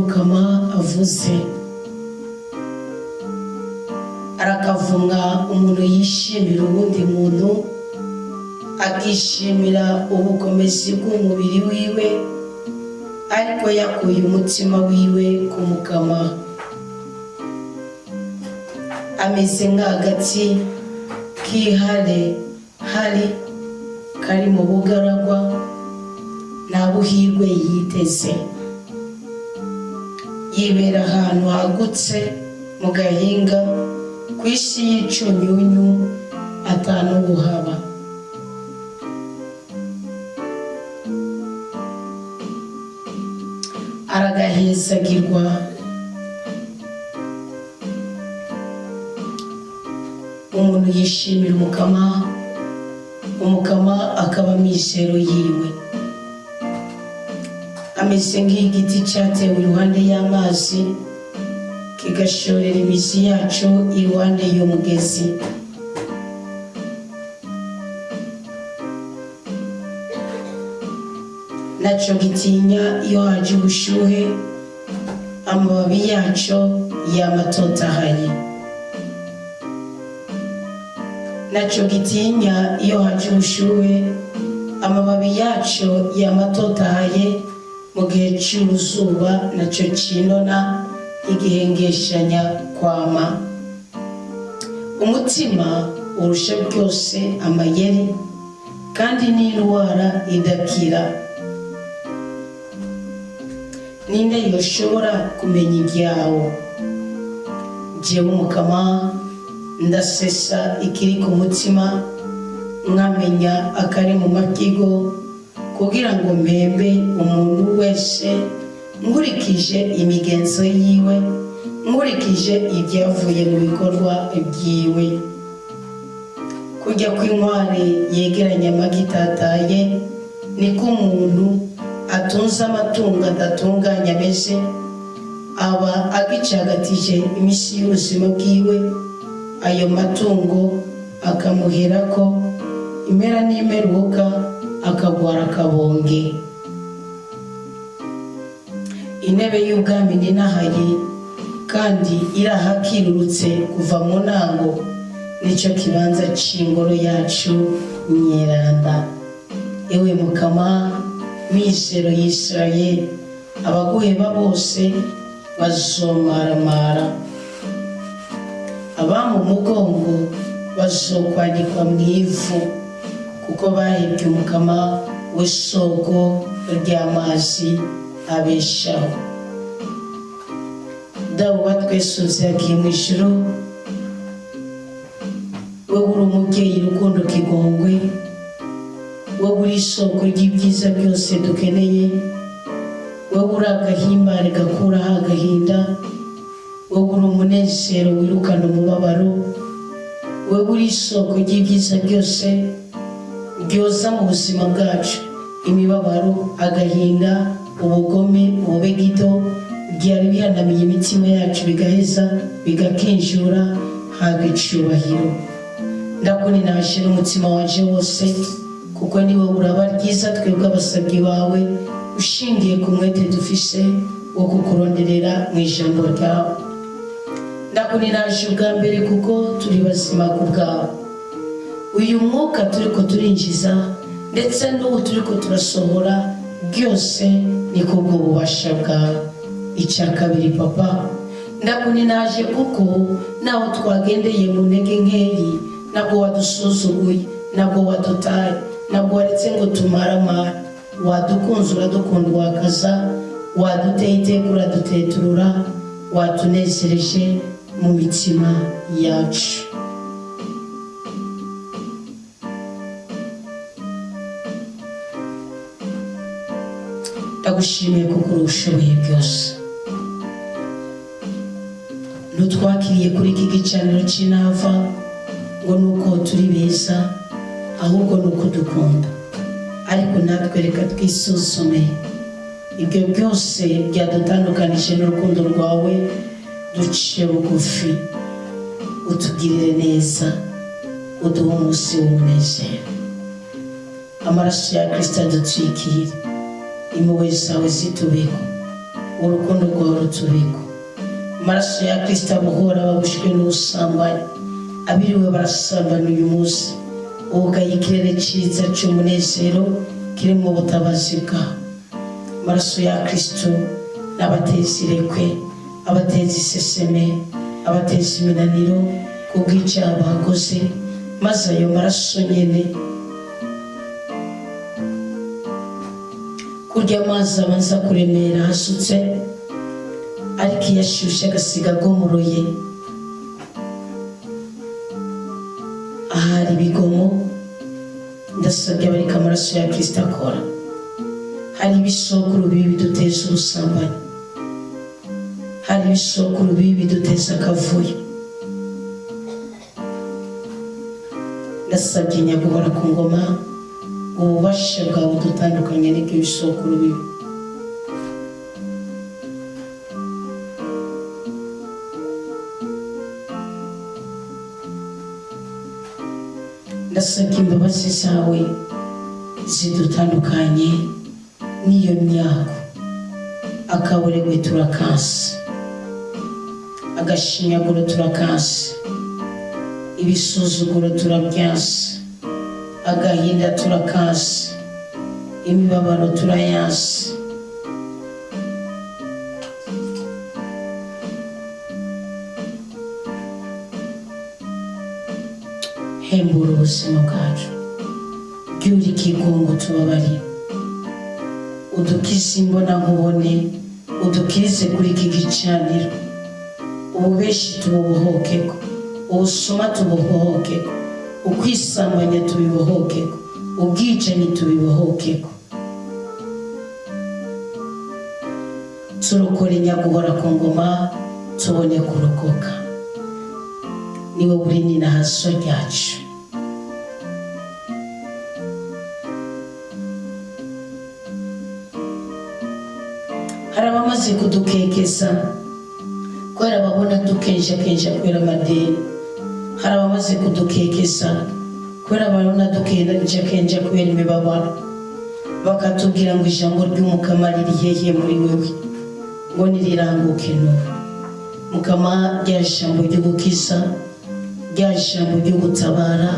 Mukama avuze arakavunga umuntu yishimira ubundi muntu akishimira ubukomezi bw'umubiri wiwe ariko yakuye umutima wiwe ku Mukama ameze nk'agati kihare hari kari mu bugaragwa nta buhirwe yiteze yibera ahantu hagutse mu gahinga ku isi y'icunyunyu atanu buhaba aragahezagirwa umuntu yishimira Umukama akaba mishero yiwe ameze nk'igiti cyatewe iruhande y'amazi kigashorera imizi yacu iruhande y'umugezi naco gitinya iyo haje ubushuhe amababi yaco yamatotahaye naco gitinya iyo haje ubushuhe amababi yaco yamatotahaye mu gihe cy'uruzuba naco cinona igihengeshanya kwama umutima urusha byose amayeri kandi n'indwara idakira ninde yoshobora kumenya ibyawo jewe Mukama ndasesa ikiri ku mutima nkamenya akari mu makigo kugira ngo mpembe umuntu wese nkurikije imigenzo yiwe nkurikije ibyavuye mu bikorwa byiwe kujya kw'inkware yegeranya amagitataye niko umuntu atunze amatungo adatunganya ameze aba agicagatije imisi y'ubuzima bwiwe ayo matungo akamuherako impera n'imeruka akagwara akabonge intebe y'ubwami ninahaye kandi irahakirurutse kuva mu ntango nicyo kibanza c'ingoro yacu nyeranda ewe Mukama mishero y'Isirayeli abaguheba bose bazomaramara abamu umugongo bazokwanikwa mu ivu kuko bahebye Umukama w'isoko ry'amazi abeshaho dawe wa twese uzagiye mu ijuru wowe uri umubyeyi rukundo kigongwe wowe uri isoko ry'ibyiza byose dukeneye wowe uri agahimbare gakuraho agahinda wowe uri umunezero wirukana umubabaro wowe uri isoko ry'ibyiza byose byoza mu buzima bwacu imibabaro agahinda ubugome ubube gito byari bihanamiye imitima yacu bigaheza bigakinjura haga icubahiro ndakuninaje n'umutima wanje wose kuko ni wowe uraba ryiza twebwe abasabyi bawe ushingiye ku mwete dufise wo kukuronderera mu ijambo ryawe ndakuninaje ubwa mbere kuko turi bazima ku bwawe uyu mwuka turiko turinjiza ndetse n'ubu turiko turasohora byose ni kubwo bubasha bwawe icya kabiri papa ndakuninaje kuko naho twagendeye mu ntege nkeyi nabwo wadusuzuguye nabwo wadutaye nabwo waretse ngo tumaramara wadukunze uradukunda wakaza waduteye iteka uraduteturura watunezereje mu mitima yacu ndagushimiye kuko urushoboye byose ntutwakiriye kuri iki gicaniro cy'inava ngo nuko turi beza ahubwo nuko dukunda ariko natwe reka twisuzume ibyo byose byadutandukanije n'urukundo rwawe duciye bugufi utugirire neza uduhe umunsi w'umunezero amaraso ya Kristo adutwikire impuhwe zawe zitubeho urukundo rwawe rutubikwa. Amaraso ya Kristo abohora ababushwe n'ubusambanyi, abiriwe barasambana uyu munsi, ugaye ikirere cyiza cy'umunezero kiri mu butabazi bwawe. Amaraso ya Kristo n'abateza irekwe, abateza iseseme, abateza iminaniro kubw'icyaha bakoze, maze ayo maraso nyene kurya amazi abanza kuremera hasutse, ariko iyo ashyushye agasiga agomoroye ahari ibigomo. Ndasabye abareka amaraso ya Kristo akora. Hari ibisokuru bibi biduteza ubusambanyi, hari ibisokuru bibi biduteza akavuyo. Ndasabye nyaguhora ku ngoma ububasha bwawe dutandukanye n'ibyo bisokuru bibi. Ndasabye imbabazi zawe zidutandukanye n'iyo myaka, akaburegwe turakasi, agashinyaguro turakasi, ibisuzuguro turabyasi, agahinda turakasi, imibabaro turayasi. Hembura ubuzima bwacu, byuri ikigongo tubabarira, udukize imbonankubone, udukirize kuri iki gicaniro. Ububeshi tububohokeko, ubusuma tububohokeko, ukwisambanya tubibohokeko, ubwicanyi tubibohokeko. Turokore nyaguhora ku ngoma, tubone kurokoka. Niwe uri n'inahazo ryacu. Hari abamaze kudukekeza kubera babona dukenja kubera amadeni. Hari abamaze kudukekeza kubera babona dukenja kubera imibabaro, bakatubwira ngo ijambo ry'Umukama riri hehe muri wewe, ngo niriranguke n'ubu. Mukama, rya jambo ryo gukiza, rya jambo ryo gutabara,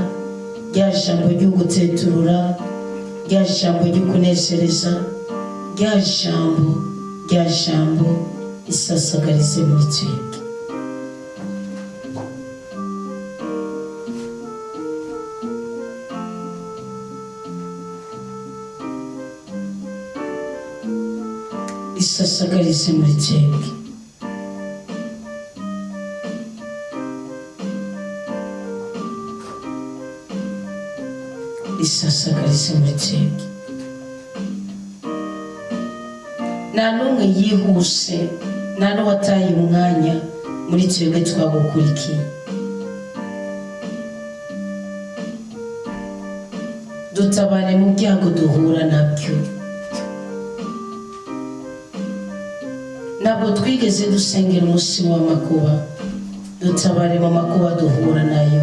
rya jambo ryo guteturura, rya jambo ryo kunezereza, rya jambo isasagarize muri twebwe. Isasagarize muri twebwe. Isasagarize muri twebwe. Nta n'umwe yihuse, nta n'uwataye umwanya muri twebwe twagukurikiye. Dutabare mu byago duhura nabyo. Ntabwo twigeze dusengera umunsi w'amakuba, dutabare mu makuba duhura nayo.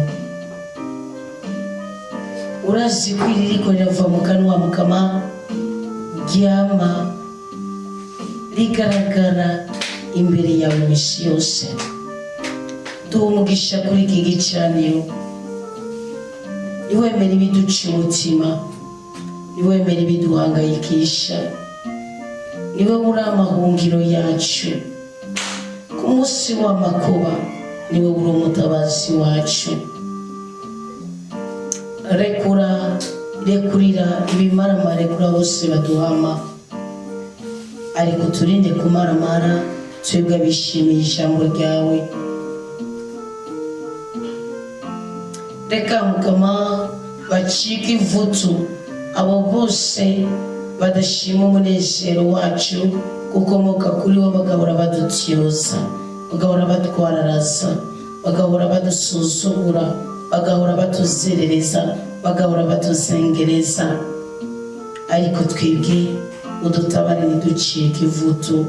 Urazi ko iririko rirava mu kanwa Mukama ryama rigaragara imbere yawe imisi yose. Duha umugisha kuri iki gicaniro, niwemere ibiduca umutima, niwemere ibiduhangayikisha, niwe uri amahungiro yacu. Ku munsi w'amakuba niwe uri umutabazi wacu. Rekurira ibimaramare kuri bose baduhama, ariko turinde kumaramara, twebwe abishimiye ijambo ryawe. Reka Mukama bacike ivutu abo bose badashima umunezero wacu gukomoka kuri wo, bagahora badutyoza, bagahora batwararaza, bagahora badusuzugura, bagahora batuzerereza, bagahora batuzengereza. Ariko twebwe udutabare ntiducike ivutu.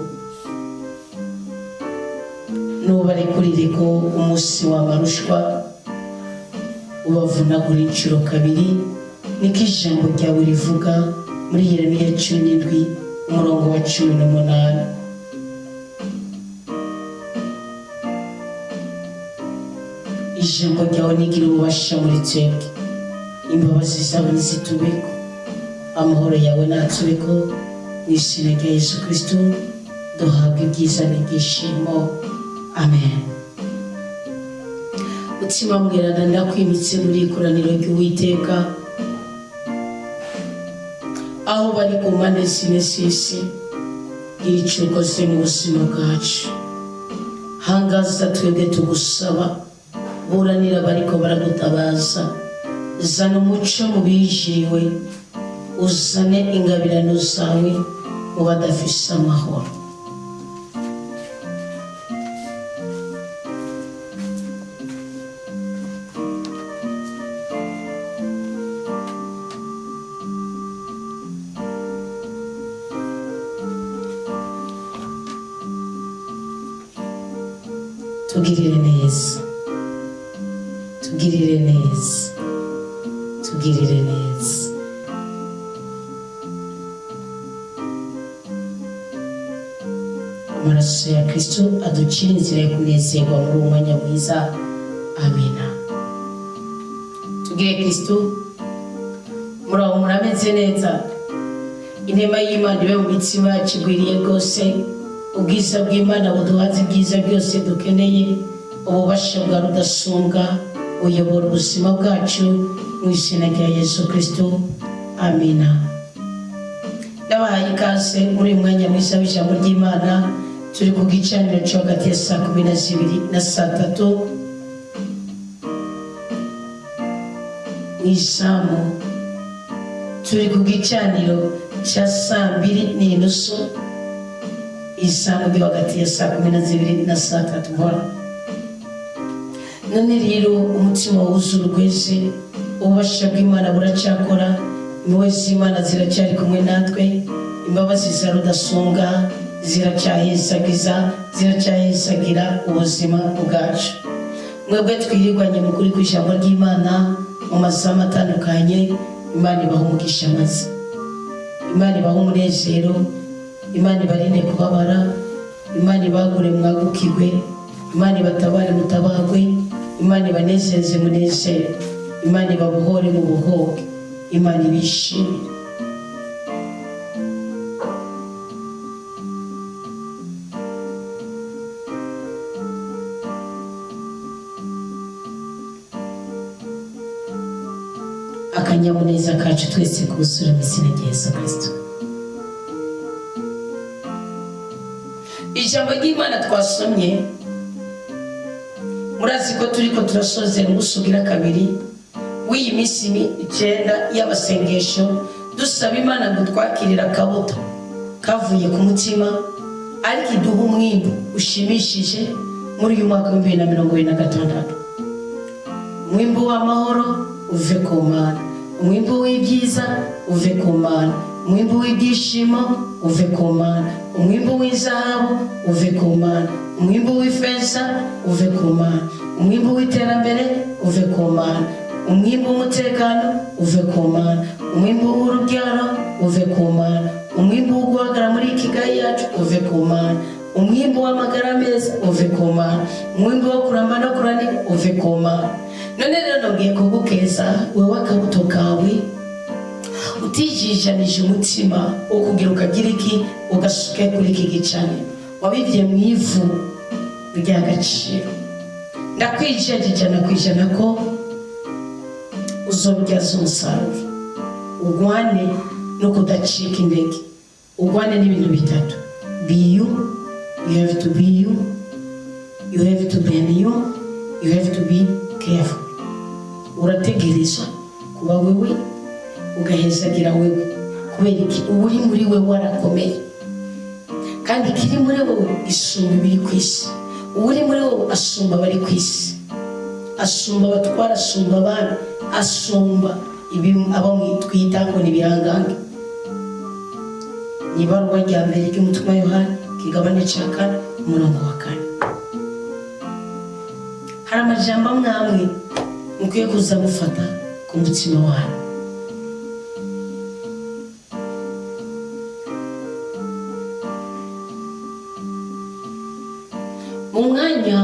Nubarekurire ko umunsi w'amarushwa ubavunagura inshuro kabiri, niko ijambo ryawe rivuga muri Yeremiya 17:18. ijambo ryawe nigira ububasha muri twebwe, imbabazi zawe nizitubeko, amahoro yawe natubeko, mu izina rya Yesu Kristo duhabwe ibyiza n'ibyishimo, amen. Mutima mweranda ndakwimitse muri ikoraniro ry'Uwiteka, aho bari ku mpande zine z'isi, gira icyo ukoze mu buzima bwacu. Hangaza twebwe tugusaba, buranira bariko baragutabaza, zana umuco mu bijiriwe, uzane ingabirano zawe mu badafise amahoro. Tugirire neza, tugirire neza, tugirire neza. Amaraso ya Kristo aducira inzira yo kunezerwa muri uwo mwanya mwiza, amina. Tugire Kristo, muraho murameze neza, inema y'Imana ibe mu mitima yacu igwiriye rwose, ubwiza bw'Imana buduhaza ibyiza byose dukeneye, ububasha bwa rudasumbwa uyobora ubuzima bwacu, mu izina rya Yesu Kristo, amina. Ndabahaye ikaze muri uyu mwanya mwiza w'ijambo ry'Imana. Turi ku gicaniro cyo hagati ya saa 12 na saa 3 mw'izamu. Turi ku gicaniro cya saa 2:30, izamu ryo hagati ya saa 12 na saa 3 mbona. None rero umutima wuzuye urweze, ububasha bw'Imana buracyakora, impuhwe z'Imana ziracyari kumwe natwe, imbabazi za rudasumbwa ziracyahezagiza, ziracyahezagira ubuzima bwacu. Mwebwe twirirwanye mu kuri kw'ijambo ry'Imana mu masaha atandukanye, Imana ibaha umugisha maze, Imana ibaha umunezero, Imana ibarinde kubabara, Imana ibagure mwagukirwe, Imana ibatabare mutabagwe, Imana ibanezeze munezere, Imana ibabohore mu buhoke, Imana ibishimire. Akanyamuneza kacu twese kusura mu izina rya Yesu Kristo. Ijambo ry'Imana twasomye, murazi ko turiko turasozera ubusugira kabiri w'iyi minsi 9 y'abasengesho, dusaba Imana ngo twakirira akabuto kavuye ku mutima, ariko iduha umwimbu ushimishije muri uyu mwaka wa 2026. Umwimbu w'amahoro uve ku Mana, umwimbu w'ibyiza uve ku Mana, umwimbu w'ibyishimo uve ku Mana, umwimbu w'izahabu uve ku Mana, umwimbu w'ifeza uve ku Mana, umwimbu w'iterambere uve ku Mana, umwimbu w'umutekano uve ku Mana, umwimbu w'urubyaro uve ku Mana, umwimbu wo guhagarara muri Kigali yacu uve ku Mana, umwimbu w'amagara meza uve ku Mana, umwimbu wo kuramba no kuranira uve ku Mana. None rero ngiye kugukeza wewe akabuto kawe utijijanije umutima wo kugira ukagira iki ugasuke kuri iki gicaniro, wabivye mu ivu ry'agaciro. Ndakwijeje ijana ku ijana ko uzobyaza umusaruro. Ugwane no kudacika intege, ugwane n'ibintu bitatu: be you, you have to be you, you have to be you, you have to be careful. Urategereza kuba wewe, ugahezagira wewe, kubera iki uri muri wewe warakomeye, kandi kiri muri wewe isumba ibiri ku isi. Uri muri wewe asumba bari ku isi, asumba abatwara, asumba abana, asumba abo mwitwita ngo ni ibihangange. Ni ibaruwa rya mbere ry'umutumwa Yohana kigabane cya 4 umurongo wa 4. Hari amajambo amwe mukwiye kuza mufata ku mutima wanyu. umwanya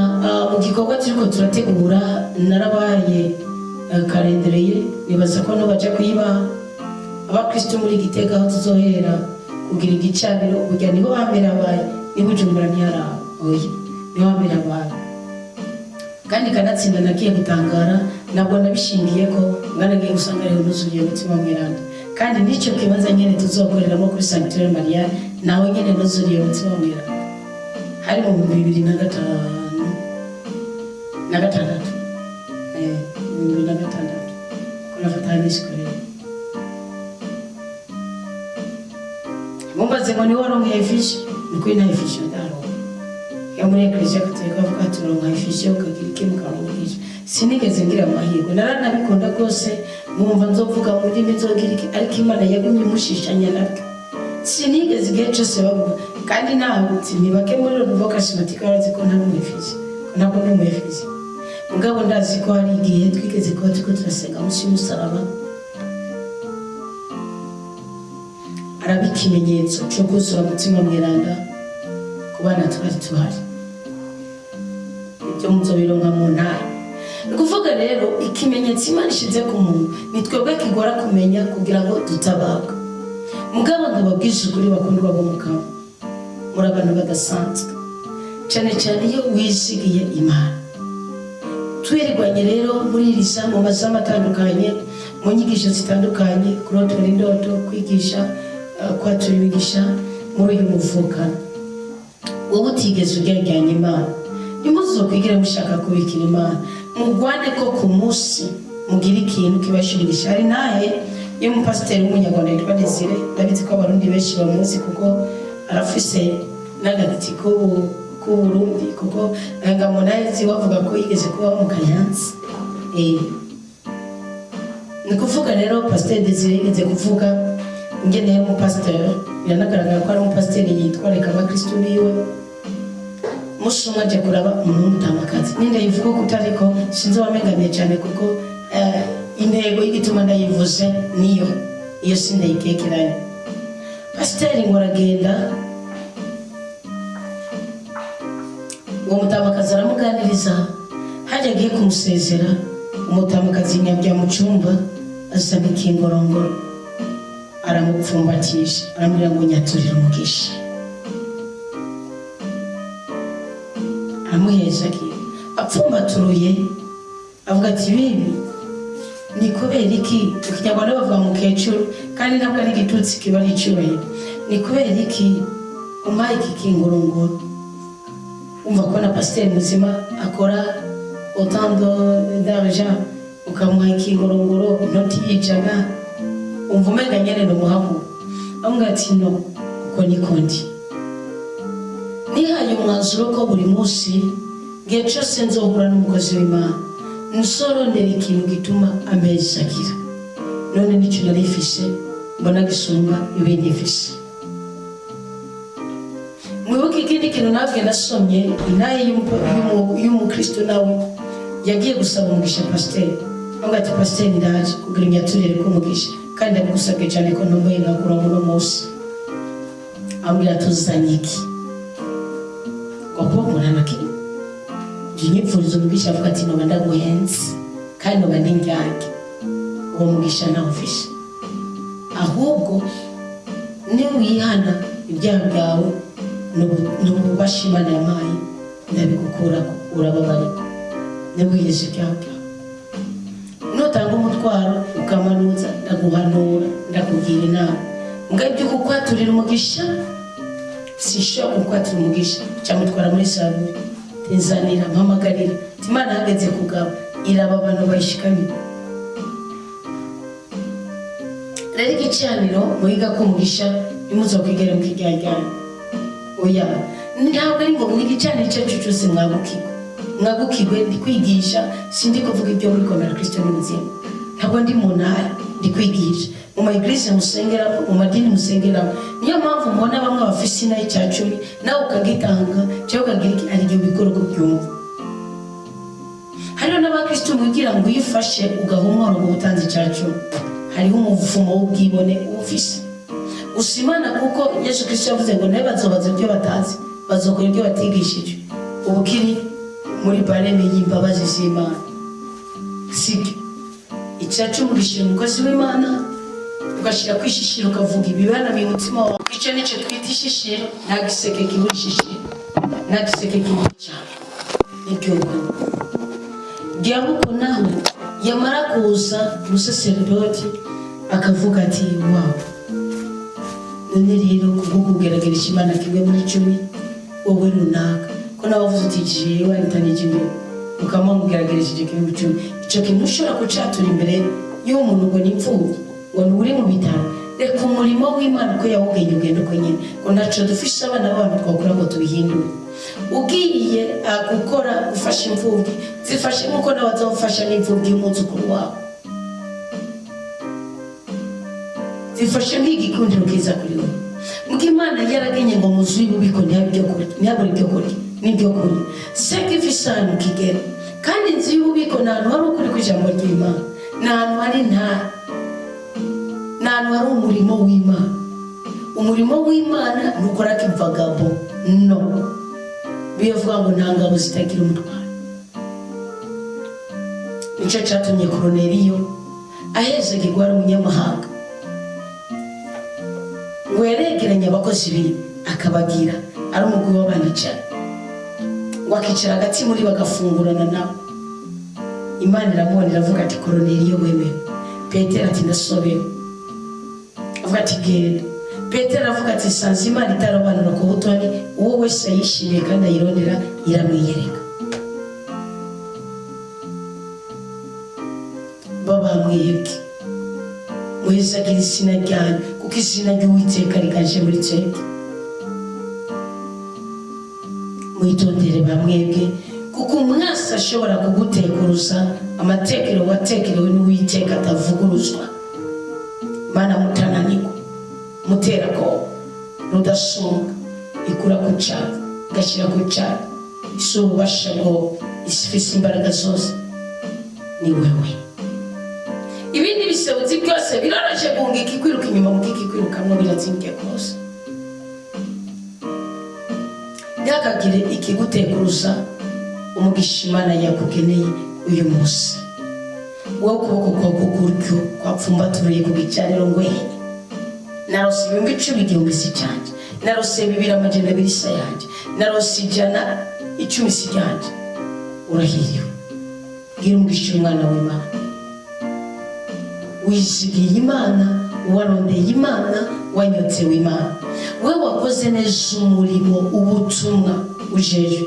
mu gikorwa turiko turategura narabaye karendereye nibaza ko no baje kuyiba abakristo muri Gitega aho tuzohera kugira igicaniro burya niho hambere abaye nibujumbura ntiyaraba oya niho hambere abaye kandi kanatsinda nagiye gutangara nabwo nabishingiye ko ngana ngiye gusanga rero nuzuye umutima mweranda kandi nicyo kibanza nyene tuzokoreramo kuri Sanctuary Maria naho nyene nuzuye umutima mweranda hari mu 2005 na gatandatu kuna fatani sikore mumbaze ngo ni waronke ifishi niko ina ifishi ndaro ya muri eklezia katolika avuga turonka ifishi ukagira ikintu karonka sinigeze ngira amahirwe naranabikunda rwose mwumva nzovuga mu ndimi nzogira iki ariko Imana yagumye imushishanya nabyo sinigeze igihe cyose bavuga kandi ntabutse nibake muri ruvuga kasimatika barazi ko nta n'umufizi ko ntabwo ndi umufizi mugabo ndazi ko hari igihe twigeze ko turasenga munsi y'umusaraba araba ikimenyetso cyo kuzura umutima mweranda ku bana twari tuhari ibyo muzobironka mu ntara ni kuvuga rero ikimenyetso Imana ishize ku muntu ni twebwe kigora kumenya kugira ngo dutabaga mugabo ndababwije ukuri bakundwa bo mukaba muri abantu badasanzwe cyane cyane iyo wisigiye Imana twirirwanye rero muri irisa mu masomo atandukanye mu nyigisho zitandukanye kurotora indoto kwigisha kwaturibigisha muri uyu muvuka wowe utigeze ugereranya Imana nimuzo kwigira mushaka kubikira Imana mugwane ko ku munsi mugira ikintu kibashirisha hari naye iyo umupasiteri w'umunyarwanda yitwa Desire ndabizi ko abarundi benshi bamuzi kuko arafise n'agati ku Burundi kuko ngamunazi wavuga ko yigeze kuba mu Kayanza ni kuvuga rero pasiteri Desire yigeze kuvuga ingene y'umupasiteri biranagaragara ko ari umupasiteri yitwa reka abakristo biwe musumwa aje kuraba umuntu w'umutamakazi ninde yivuga ko utariko sinzi wamenganiye cyane kuko intego y'igituma ndayivuze niyo iyo sindayikekeranye pasiteri ngo aragenda uwo mutamakazi aramuganiriza hajya agiye kumusezera umutamakazi nyabya mu cyumba asaba ikingorongoro aramupfumbatisha aramubwira ngo nyaturire umugisha amuheza akiye apfumbaturuye avuga ati bibi ni kubera iki ikinyarwanda bavuga mukecuru kandi ntabwo ari igitutsi kiba ari icyubahiro ni kubera iki umpaye iki kingorongoro umva ko na pasiteri muzima akora autant d'argent ukamuha ikingorongoro inoti y'ijana umva umenga nyene no muhamu amwe ati no uko nikondi nihaye umwanzuro ko buri munsi gihe cyose nzohura n'umukozi w'Imana nsorondera ikintu gituma amezakira none nicyo narifise mbona gisumba ibindi mfise mwibuke ikindi kintu nabwe nasomye inaye y'umukristo nawe yagiye gusaba umugisha pasiteri avuga ati pasiteri ndaje kugira imyaturire k'umugisha kandi abigusabwe cyane ko ntumbaye nkakura muri munsi ambwira tuzanye iki kwa mwanake jinyipfurizo umugisha avuga ati noba ndaguhenze kandi noba ndinyange uwo mugisha nawe ufishe ahubwo ni wihana ibyaha byawe n'ububasha Imana yampaye ndabigukurako urababarika ntiwiheshe ibyaha byawe nutanga umutwaro ukamanuza ndaguhanura ndakugira inama mbwa ibyo kukwaturira umugisha sishobora kukwatura umugisha cyamutwara muri Saburi tezanira mpamagarira Imana hageze kugaba iraba abantu bayishikamira rero igicaniro muhiga ko umugisha nimuzokwigera mu kijyajyana oya ntabwo ari ngo n'igicaniro cyacu cyose mwagukigwe ndi kwigisha sindi kuvuga ibyo muri komera Kristo n'ubuzima ntabwo ndi mu ntara ndi kwigisha mu maeglise musengeramo mu madini musengeramo niyo mpamvu mubona bamwe bafise inayi cya 10 nawe ukagitanga cyangwa ukagira iki ari ibyo bikorwa byumva hariho n'abakristo mugira ngo uyifashe ugahumura ngo utanze cya 10 hariho umuvumo w'ubwibone ufise usimana kuko Yesu Kristo yavuze ngo nawe bazobaza ibyo batazi bazokora ibyo batigishije ubukiri muri bareme y'imbabazi z'Imana. Sibyo icyacu mugishira umukozi w'Imana ugashira kwishishira ukavuga ibibana mu mutima wawe. Icyo nicyo twita ishishiro, nta giseke kibujishira, nta giseke kibuca. Nibyo Diabuko naho yamara kuza umusaseridoti akavuga ati wow, none rero kugerageza Imana kimwe muri 10 wowe runaka ko nabavuze uti je wantanije imbere ukama mugeragereje kimwe muri 10 icyo kintu ushobora kucatura imbere y'umuntu ngo nipfuye ngo uri mu bitaro. Reka umurimo w'Imana ko yawugenye ugenda uko nyine ko ntaco dufisha abana b'abantu twakora ngo tubihindure. Ugiye gukora ufasha imfubyi zifashe nkuko n'abazofasha n'imfubyi y'umuzukuru wawe, zifashe nk'igikundiro kiza kuri wowe. Muko Imana yaragenye ngo muzuye ububiko ntiyabure ibyo kurya n'ibyo kunywa. Sacrifice ahantu kigera kandi nzi y'ububiko ntahantu hari ukuri kw'ijambo ry'Imana, ntahantu hari ntahantu hari umurimo w'Imana. Umurimo w'Imana nukora kivagabo no bivuga ngo nta ngabo zitagira umutwaro. Nicyo cyatumye Koruneliyo aheze gigwara umunyamahanga ngo yaregeranye abakozi be akabagira ari umugwi w'abanicara ngo akicara hagati muri bagafungurana nabo. Imana iramubona iravuga ati Koruneliyo wemewe. Petero ati ndasobewe. Avuga ati genda. Petero avuga ati sanze Imana itarobanura ku butoni, uwo wese yishimiye kandi ayirondera iramwiyereka. Baba mwebwe muhizagira izina ryanyu kuko izina ry'Uwiteka riganje muri twebwe. Mwitondere bamwebwe kuko umwasi ashobora kugutekuruza amatekero watekerewe n'Uwiteka atavuguruzwa. Mana mutananirwa mutera ko rudasonga ikura ku cyaro gashyira ku cyaro isubasha ngo isifise imbaraga zose ni wewe. Ibindi bisebuzi byose biraraje bunga ikikwiruka inyuma mu kikikwirukamwe birazimbye kose. Yakagire ikigutekuruza umugisha Imana yakugeneye uyu munsi. Wowe ukuboko kwawe kuryo kwapfumbaturiye ku gicaniro ngo narose 10 igihumbi si cyanje, narose 200 isa yanje, narose 110 si cyanje. Urahiriwe. Gira umugisha umwana w'Imana, wisigiye Imana, warondeye Imana, wanyotse w'Imana. Wewe wakoze neza umurimo ubutumwa ujeje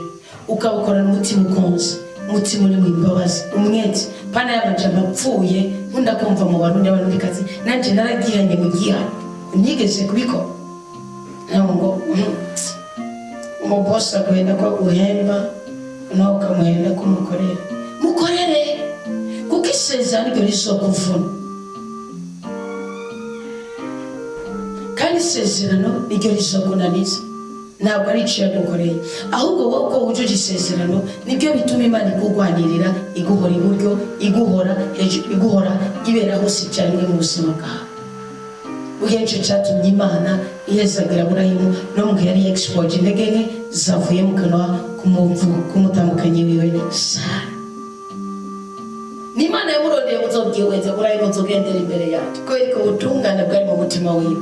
ukabukora n'umutima ukonze, umutima uri mu imbabazi umwete pana y'amajambo apfuye nkunda kumva mu bantu n'abantu bikazi nanje naragiranye mu gihano nigeze kubikora. Ngo umubosa guhenda ko guhemba nawe ukamuhenda ko mukorere kuko isezerano ryo risokuvuna kandi isezerano ryo risokunaniza. Ntabwo ari iciye gukoreye ahubwo wowe ko wujuje isezerano nibyo bituma Imana ikugwanirira iguhora iburyo iguhora hejuru iguhora ibera hose cyane mu buzima bwawe. Ugenje cyatumye Imana ihezagira Aburahamu no mu gihe yari export indege zavuye mu kanwa kumutandukanye wiwe Sara. Ni Imana yamurondeye muzobwiweze Aburahamu muzogendera imbere yacu ko ubutungane bwari mu mutima wiwe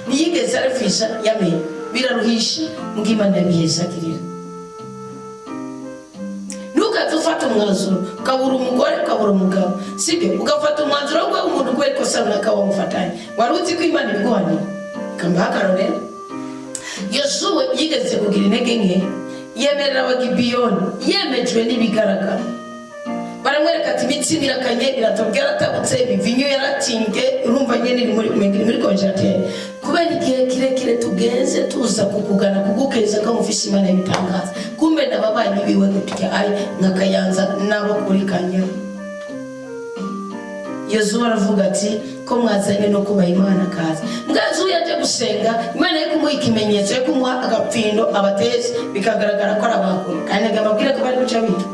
niyigeze arifisha yamenye biraruhisha ngo Imana yabihezagirira. Nukazufata umwanzuro ukabura umugore ukabura umugabo sibyo ugafata umwanzuro ngo umuntu kwe kosa runaka wamufatanye waruzi ko Imana ibiguhanira kamba akarorero. Yosuwa yigeze kugira intege nke yemerera abagibiyoni yemejwe n'ibigaragara baramwereka ati imitsi irakanye iratobwera atabutse ibivinyo yaratinge urumva nyene muri konjateur kubera igihe kirekire tugenze tuza kukugana kugukeza ko mufise Imana ibitangaza kumbe nababanyi biwe gutya ari nkakayanza nabo kuri Kanya. Yosuwa aravuga ati ko mwazanye no kuba Imana kaza mwazu yaje gusenga Imana yo kumuha ikimenyetso yo kumuha agapfindo abateze bikagaragara ko arabakuru kandi ngamabwira ko bari guca bita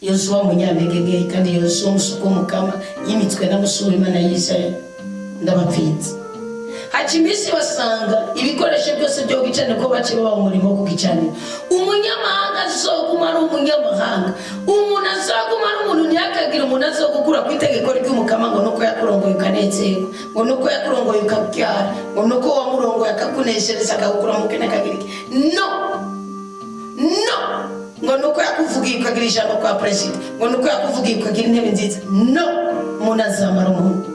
Yosuwa umunyantege kandi Yosuwa umusuko mukama yimitwe n'amusura Imana y'Israeli ndabapfitse Hachimisi wasanga ibikoresho byose byo gicana ko bace baba umurimo wo kugicanira. Umunyamahanga azogumara umunyamahanga. Umuntu azogumara umuntu ntiyakagira umuntu azogukura ku itegeko ry'umukama ngo nuko yakurongoye ukanezerwa, ngo nuko yakurongoye ukabyara, ngo nuko wamurongoye akakuneshereza akagukura mu kene kagiriki. No, ngo nuko yakuvugiye ukagira ijambo kwa president, ngo nuko yakuvugiye ukagira intebe nziza. No, umuntu azamara umuntu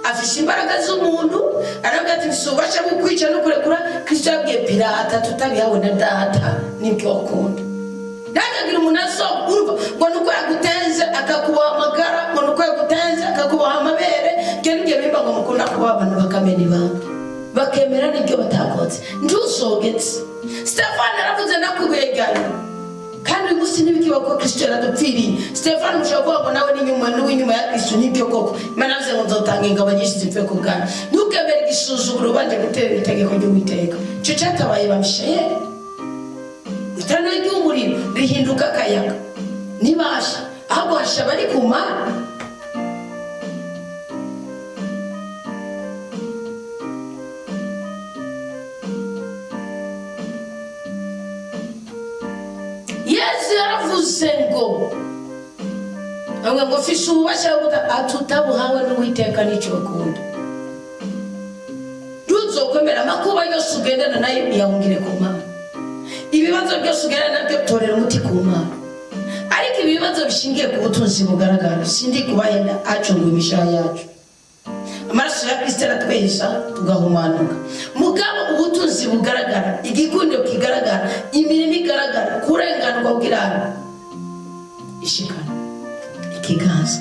afisha imbaraga z'umuntu aravuga ati bisubasha gukwica no kurekura. Kristo yabwiye Pilata tutabihawe na data nibyo akunda. Nakagira umuntu azogurwa ngo nuko yagutenze akakubaha amagara, ngo nuko yagutenze akakubaha amabere. Ngiye bimba ngo mukunda kuba abantu bakamena ibanga bakemera n'ibyo batakoze. Ndusogetse Stefano aravuze nakubegana kandi musi nibikiba ko Kristo yaradupfiriye. Stefano mushavuga ngo nawe n'inyuma ya Kristo nibyo koko. Imana yavuze ngo nzotanga ingabo nyinshi zipfe ku bwanyu. Ntukemere igisuzuguro banje gutera itegeko ry'Uwiteka. Cyo cyatabaye bamishayeli. Itano ry'umuriro rihinduka akayaga. Nibasha ahubwo hasha bari ku Mana. Sengo amwe ngo fisha ubasha atutabuhawe n'Uwiteka n'icyo akunda. Tuzokwemera makuba yose ugendana nayo yahungire ku Mana. Ibibazo byose ugendana nabyo torera umuti ku Mana. Ariko ibibazo bishingiye ku butunzi bugaragara sindi kubahenda acunguye imishaya yacu. Amaraso ya Kristo aratwesha tugahumanuka. Mugabo ubutunzi bugaragara, igikundo kigaragara, imirimo igaragara, kurenganurwa kugirana ishikana ikiganza.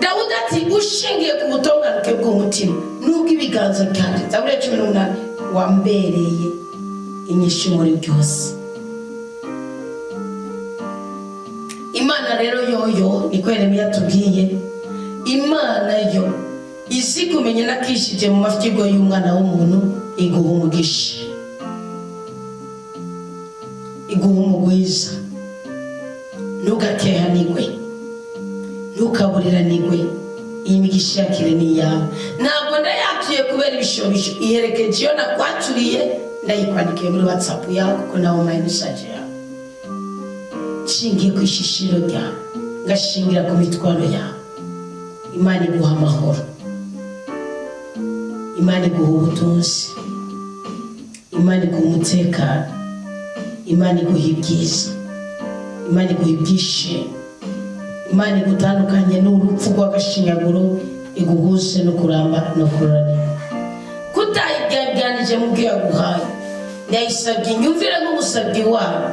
Dawudi ati ushingiye ku butonganuke bw'umutima nubwo ibiganza byanje. Zaburi 18 wambereye inyishu muri byose. Imana rero yoyo niko Yeremiya tubwiye, Imana yo izi kumenya nakishije mu mafyigo y'umwana w'umuntu iguha umugisha, iguha umugwiza. Ntugakehanirwe, ntukaburiranirwe. Iyi migisha yakire ni yawe. Ntabwo ndayatuye kubera ibishobisho, iherekeje iyo nakwaturiye ndayikwandikiye muri WhatsApp yawe kuko nawe umpaye message yawe. Nshingiye ku ishishiro ryawe, ngashingira ku mitwaro yawe. Imana iguha amahoro, Imana iguha ubutunzi, Imana iguha umutekano, Imana iguha ibyiza, Imana iguha ibyishimo, Imana igutandukanye n'urupfu rw'agashinyaguro, iguhuze no kuramba no kuranira. Kutayibyanije mu byo yaguhaye ndayisabye inyumvire nk'umusabyi wawe,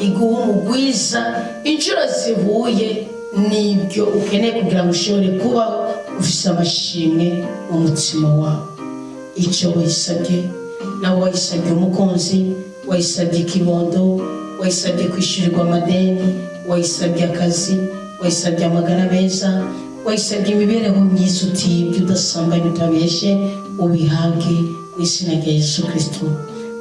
iguha umugwiza inshuro zihuye n'ibyo ukeneye kugira ngo ushobore kubaho ufise amashimwe mu mutima wawe. Icyo wayisabye nawe wayisabye umukunzi, wayisabye ikibondo, wayisabye kwishyurirwa amadeni, wayisabye akazi, wayisabye amagara meza, wayisabye imibereho myiza utibye udasambanye utabeshe, ubihabwe mu izina rya Yesu Kristo.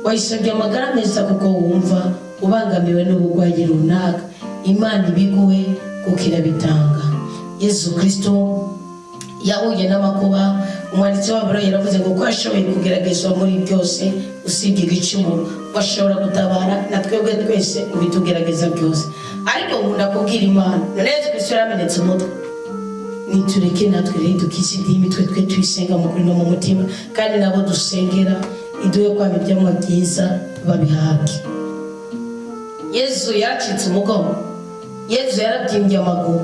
Wayisabye amagara meza kuko wumva ubangamiwe n'uburwayi runaka, Imana ibiguhe kuko irabitanga. Yesu Kristo yahuye n'amakuba. Umwanditsi w'Abaheburayo yaravuze ngo ko ashoboye kugeragezwa muri byose usibye igicumuro, washobora gutabara na twebwe twese ubitugerageza byose. Ariko umuntu akubwira Imana none Yesu Kristo yaramenetse umutwe, nitureke natwe rero dukize idini twe tuyisenga mu kuri no mu mutima, kandi nabo dusengera iduhe kwaba ibyamwa byiza babihabwe. Yesu yaracitse umugongo, Yesu yarabyimbye amaguru,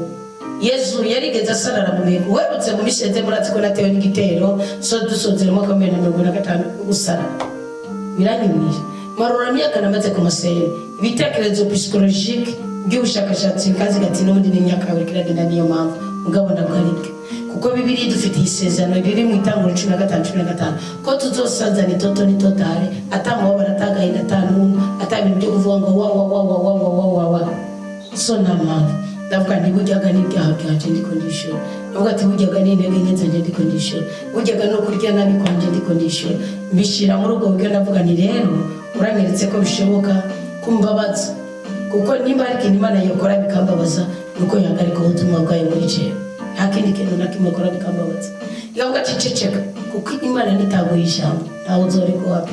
Yesu yarigeze asarara mu mihigo. Werutse mu mishenze muratiko natewe n'igitero so dusozeremo 2025 gusara biranyumije. Marura myaka namaze ku masere ibitekerezo psychologique by'ubushakashatsi kazi gati n'undi n'imyaka biragenda niyo mpamvu mugabo ndakwarike kuko Bibiliya dufite isezerano riri mu Itanguriro 15:15 ko tuzosanza ni toto ni totale atamuho baratagaye natanu atabintu byo kuvuga ngo wa so namanga ndavuga ntibujyaga n'ibyaha byanje ndi condition, ndavuga ati bujyaga n'intege nyenze ndi condition, bujyaga no kurya nabi kwanje ndi condition. Mbishira mu rugo bwo ndavuga ni rero uranyeretse ko bishoboka kumbabaza kuko nimba ari kintu Imana yakora bikambabaza nuko yagarika ubutumwa bwayo muri je, nta kindi kintu nakimwe kora bikambabaza. Ndavuga ati ceceka kuko Imana nitaguhisha ntawe uzoriko wapi.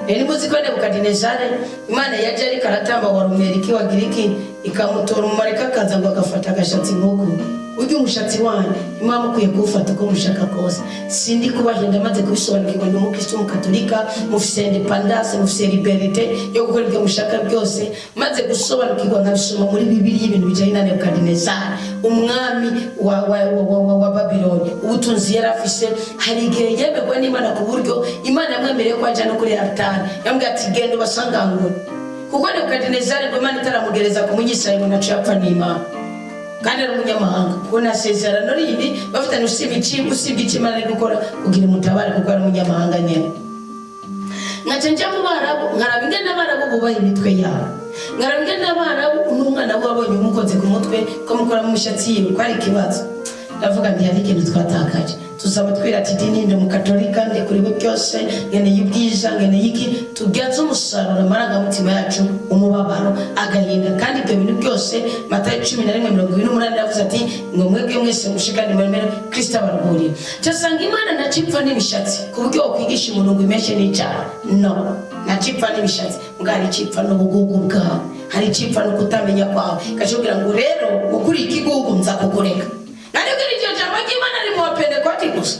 Eni muziko Nebukadinezari Imana yaje ari karatamba wa Rumeriki wa Giriki ikamutora umareka kaza ngo agafata agashatsi nk'uko ujye umushatsi wanyu Imana ukwiye kuwufata uko mushaka kose. Sindi kubahenda maze kubisobanukirwa ndi umukristo w'umukatolika mufise independance mufise liberté yo gukora ibyo mushaka byose maze gusobanukirwa nkabisoma muri Bibiliya ibintu bijanye na Nebukadinezari umwami wa Babiloni ubutunzi yarafise. Hari igihe yemerwa n'Imana ku buryo Imana yamwemereye ko ajya no kuri altare yambwiye ati genda ubasangangure kuko Nebukadinezari ngo Imana itaramugereza ku munyisirayeli ngo nacapfa n'Imana kandi ari umunyamahanga kubona sezerano rindi bafitanye usibye Imana ari gukora kugira umutabare kuko ari umunyamahanga nyene. Nkacenja mu Barabu nkaraba ingene Abarabu bubaha imitwe yabo nkaraba ingene Abarabu n'umwana wabonye umukoze ku mutwe ko mukora mu mushatsi yiwe ko ari ikibazo. Ndavuga nti hari ikintu twatakaje tuzaba twirata idini ndi umukatolika ndi kuri byose ngene y'ubwiza ngene y'iki tubyaza umusaruro amarangamutima yacu umubabaro agahinda kandi ibyo bintu byose Matayo 11:28 yavuze ati ngo mwebwe mwese mushikane mwemere Kristo abaruguriye. Cyasanga Imana ntacipfa n'imishatsi ku buryo kwigisha umuntu ngo imeshe n'icyaha no ntacipfa n'imishatsi ngari cipfa n'ubugugu bwawe hari cipfa no kutamenya kwawe kashobora ngo rero ukuri ikigugu nza kukureka. Nandiko nicyo jambo cy'Imana ari mu Pentecote gusa.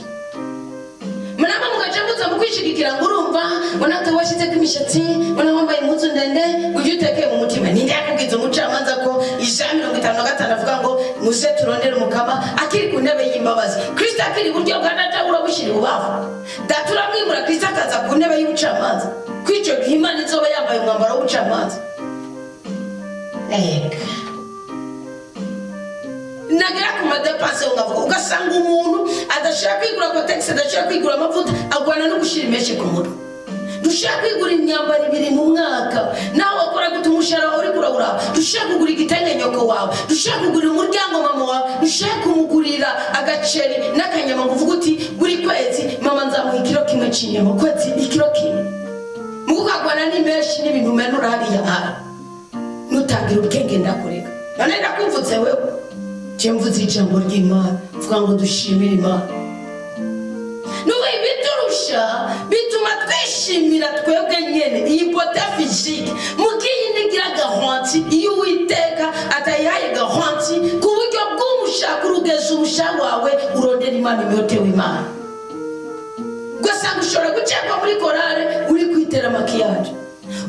Mnama mugacambuza mukwishigikira ngurumva wanaka washize k'imishatsi wanambaye impuzu ndende ujuteke mu mutima. Ninde yakubwiza umucamanza ko ijana 55 avuga ngo muze turondere umukama akiri ku ntebe y'imbabazi. Kristo akiri buryo bwa data urabushira ubavu. Datura mwimura Kristo akaza ku ntebe y'ubucamanza. Kwico Imana izoba yambaye umwambaro w'ubucamanza. Nagera ku madepanse ngavuga ugasanga umuntu adashaka kwigura kotex adashaka kwigura amavuta agwana no gushira imeshe ku mutwe. Dushaka kwigura imyambaro 2 mu mwaka nawe wakora gutumushara uri kurawura. Dushaka kugura igitenge nyoko wawe dushaka kugura umuryango mama wawe dushaka kumugurira agaceri n'akanyama ngo uvuga uti buri kwezi mama nzamuha ikiro kimwe cy'inyama kwezi ikiro kimwe mugukagwana n'imeshe n'ibintu menura hariya nutagira ubwenge ndakureka none ndakumvutse wewe Chemvuze ijambo ry'Imana vuga ngo dushimire Imana. Nuwe biturusha bituma twishimira twebwe nyene iyi pote physique mugiye nigira gahonti iyo Uwiteka atayaye gahonti ku buryo bw'umushaka urugeza umushaka wawe urondera Imana imyotewe Imana. Ugasanga ushobora gucekwa muri korale uri kwitera makiyaje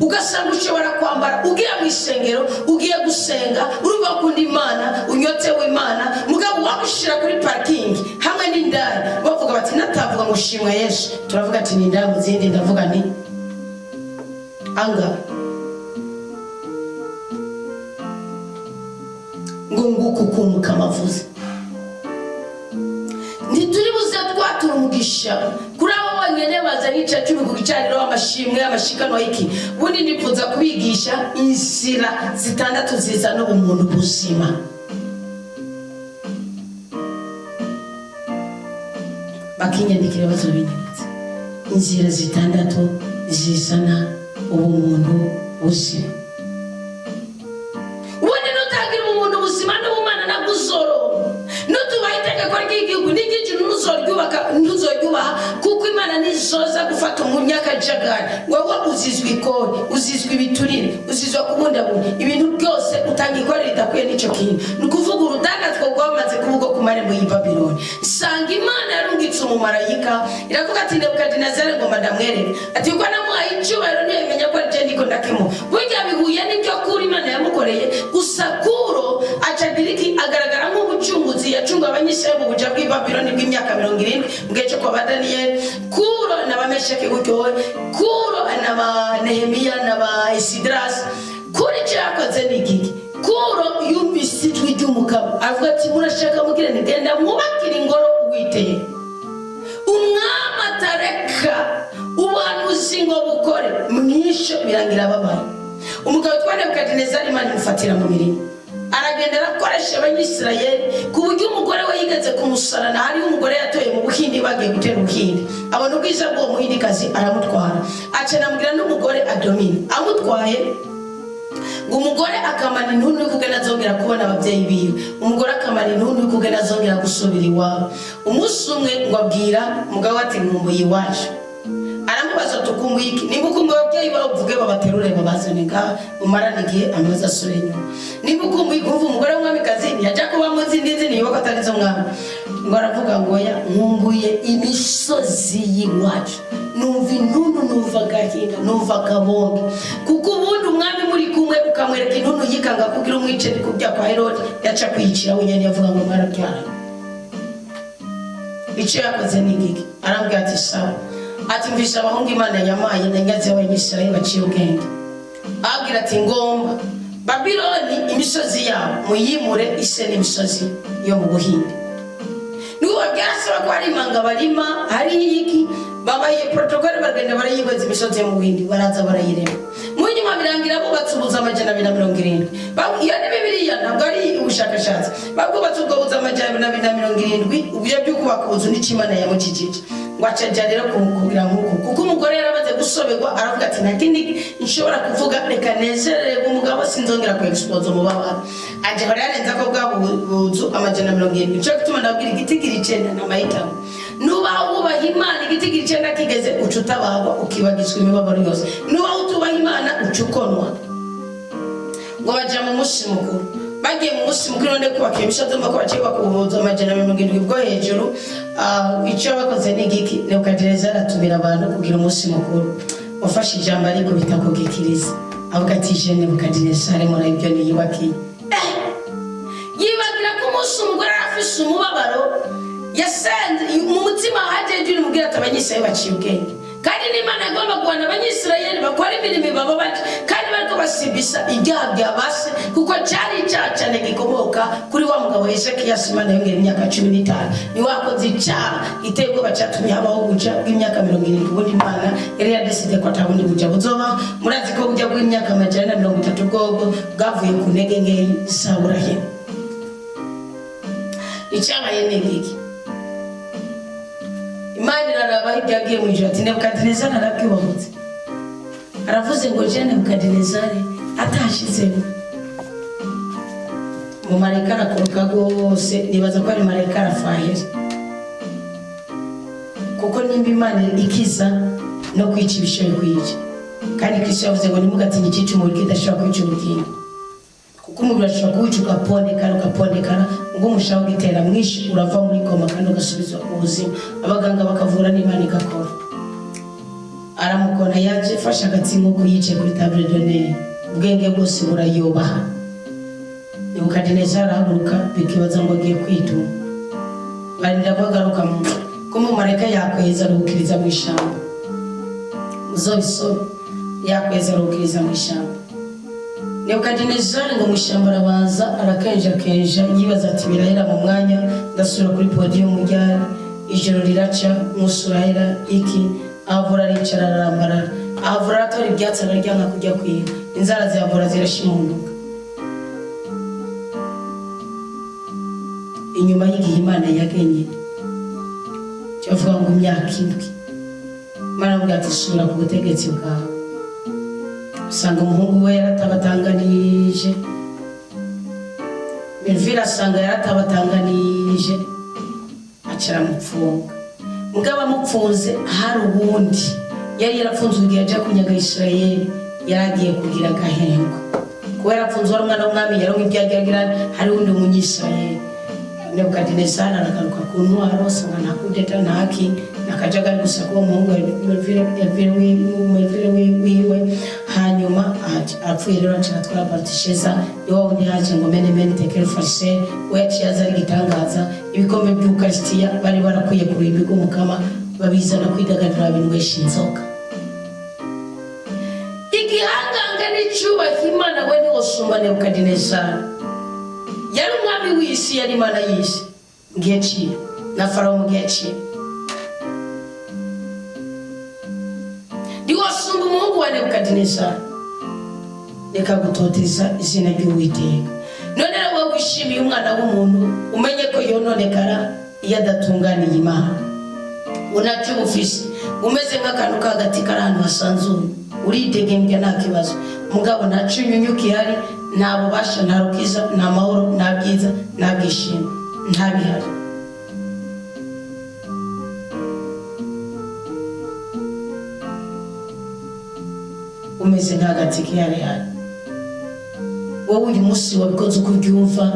ugasanga ushobora kwambara ugiye mu isengero ugiye gusenga urumva kundi Imana unyotewe Imana mugabo wagushira kuri parking hamwe n'indaya bavuga bati natavuga ngo shimwa Yesu turavuga ati n'indaya mu zindi ndavuga ni anga ngo nguko kumuka amavuze ntituribuze twatura umugisha kuri abo banyene baza bica cyubi ku gicaniro amashimwe amashikano iki bundi nipfuza kubigisha inzira 6 ziza no umuntu buzima. Bakinyandikira bazobinyibutsa inzira 6 zizana umuntu buzima. Ubundi nutagira umuntu buzima n'ubumana na guzoro nutubahiteka kwa igihugu n'igikintu ntuzoryubaha kuko Imana nizoza gufata umunyaka jagari wowe uzizwe ikoni uzizwe ibiturire uzizwa kubundabunda ibintu byose utangikorera idakwiye n'icyo kintu nukuvuga urudandazwa rwamaze kuvuga ku marembo y'i Babiloni. Sanga Imana yarungitse umumarayika iravuga ati Nebukadinezari ngo ndamwereke ati uko namuhaye icyubahiro ntiyemenya ko ari ndiko ndakimo burya bihuye n'ibyo kuri Imana yamukoreye gusa Kuro acagiriki agaragara nk'umucunguzi yacunga abanyisirayeli mu buja bw'i Babiloni bw'imyaka 70 mgecho kwa Daniel. Kuro na Meshaki gutyo Kuro na Nehemiya na Esdras kuri cyakoze n'igiki Kuro yumvise ijwi ry'umukama avuga ati murashaka mugire nigenda mwubakira ingoro Uwiteka umwami atareka ubuhanuzi ngo bukore mwisho birangira babaye. Umugabo twa Nebukadinezari Imana imufatira mu mirimo aragenda arakoresha abanyisirayeli ku buryo umugore we yigeze kumusarana hari umugore yatoye mu Buhindi bagiye gutera Ubuhindi abona ubwiza bw'uwo Muhindikazi aramutwara acenamubwira n'umugore Adomini amutwaye ngo umugore akamara intuntu kugena azongera kubona ababyeyi biwe, umugore akamara intuntu kugena azongera gusubira iwabo. Umunsi umwe ngo abwira umugabo ati nkumbuye iwacu. Aramubaza tukumbuye iki? Nimba ukumbuye ababyeyi bawe uvuge babaterure babazane ngaha umarane igihe amaze asubira inyuma. Nimba ukumbuye kumva umugore w'umwamikazi ntiyajya kuba mu zindi nzini yuko atari zo mwami. Ngo aravuga ngo ya nkumbuye imisozi y'iwacu, numva intuntu, numva agahinda, numva akabonge, kuko ubundi umwami muri kumwe ukamwereka intuntu yikanga kugira umwiceri kubya kwa Herode yaca kwiyicira wenyine yavuga ngo mwarabyaranye. Icyo yakoze ni giki? Arambwira ati sawa, ati mvisha abahungu Imana yamaye na nyazi y'Abanyisirayeli baciye ubwenge. Abwira ati ngomba Babiloni imisozi yabo muyimure ise n'imisozi yo mu Buhinde. Nuko byasaba ko ari imanga barima hari iki babaye protocol bagenda barayibeza imisozi yo mu Buhinde baraza barayirema. Mu nyuma birangira bubatse ubuza amajana 270. Iyo ni Bibiliya ntabwo ari ubushakashatsi. Babubatse ubwo buza amajana 270 ubyo byo kubaka ubuzu n'Imana yamukijije. Ngo acaja rero kugira nkuko kuko umugore yarabaze gusoberwa aravuga ati nakindi nshobora kuvuga reka nezerere umugabo sinzongera ku expose mu babana. Aje bararenza ko bwa buzu amajana 70. Cyo gituma ndabwira igitigiri cyenda na mahitamo. Nuba ubaha Imana igitigiri cyenda kigeze ucuta baba ukibagizwa imibabaro yose. Nuba utubaha Imana ucukonwa. Ngo baje mu mushi mukuru. Bagiye mu mushi mukuru nde kubaka ibishazo mako baciye bakubuza amajana 70 bwo hejuru. Icyo bakoze ni giki? Nebukadineza aratumira abantu kugira umunsi mukuru. Wafashe ijambo ariko bitakugikiriza. Avuga ati je Nebukadineza ari muri ibyo niyubaki. Yibagira ko umunsi umugore afise umubabaro yasenze mu mutima haje juri mubwira Abanyisirayeli baciye ubwenge. Kandi n'Imana igomba guhana Abanyisirayeli bakora imirimo bababaje kandi bariko basibisa ibyaha byabase kuko cyari icyaha cyane gikomoka kuri wa mugabo Hezekiya Imana yongera imyaka 15 ni wakoze icyaha itego bacatumye habaho guca bw'imyaka 70 ubundi Imana yari yadeside ko atabundi guca buzoba murazi ko bujya bw'imyaka 130 bwogo bwavuye ku ntege ngeyi Saburahimu. Icyabaye n'iki? Imana iraraba ibyagiye mu ijoro ati Nebukadineza narabwibahutse. Aravuze ngo je Nebukadineza atashizemo. Mu marayika arakuruka rwose nibaza ko ari marayika Rafaheli. Kuko nimba Imana ikiza no kwica ibishoboye kwica. Kandi Kristo yavuze ngo nimugatinye icyica umubiri kidashobora kwica ubugingo. Kuko umubiri ashobora kuwica ukapondekara ngo umushaho gitera mwinshi urava muri koma kandi ugasubizwa ubuzima. Abaganga bakavura n'Imana igakora. Aramukona yaje fasha agatsingo kuyice kuri table d'honneur. Ubwenge bwose burayobaha. Nebukadineza arahaguruka bikibaza ngo agiye kwituma. Barinda bagaruka ko mu marayika yakweza arukiriza mu ishyamba. Uzobisobe yakweza arukiriza mu ishyamba. Nebukadineza ngo mu ishyamba arabanza arakenja yibaza ati birahera mu mwanya ndasura kuri podium ryari ijoro riraca musurahera iki avura ricara arambara avura atori ibyatsi araryanga kujya kwiba inzara ziyavura zirashimunduka. Inyuma y'igihe Imana yagenye cyavuga ngo imyaka 7 Imana avuga ati sura ku butegetsi bwawe. Sanga umuhungu we yaratabatanganije. Melvira asanga yaratabatanganije acara mupfunga. Mugabo amupfunze hari ubundi yari yarafunzwe igihe aje kunyaga Isirayeli yaragiye kugira gahengo. Kuba yarafunzwe ari umwana w'umwami yaronka ibyagira hari undi umunyisirayeli. Nebukadineza aragaruka ku ntwaro asanga nta kudeta ntaki nakajagari gusa ko umuhungu Melvira wiwe hanyuma apfuye rero aratwara Belteshaza niwe wundi haje ngo mene tekeri fariseri we yaciye aza ari gitangaza ibikombe by'Ukaristiya bari barakwiye kuri ibigo mukama babizana kwidagadura binwesha inzoka. Igihanganga n'icyubahiro Imana we ni osumba Nebukadineza yari umwami w'isi yari Imana y'isi ngiye ciye na Farawo ngiye ciye. Ndiwasumba umuhungu wa Nebukadineza reka gutoteza izina ry'Uwiteka. None rero wishimiye umwana w'umuntu umenye ko yononekara iyo adatunganiye Imana. Unacyo ufise umeze nk'akantu kagati kari ahantu hasanzuye uritegembya nta kibazo mugabo nta cyunyunyuka ihari nta bubasha nta rukiza nta mahoro nta byiza nta bwishimo nta bihari umeze nk'agati k'iyarehare wowe uyu munsi wabikoze uko ubyumva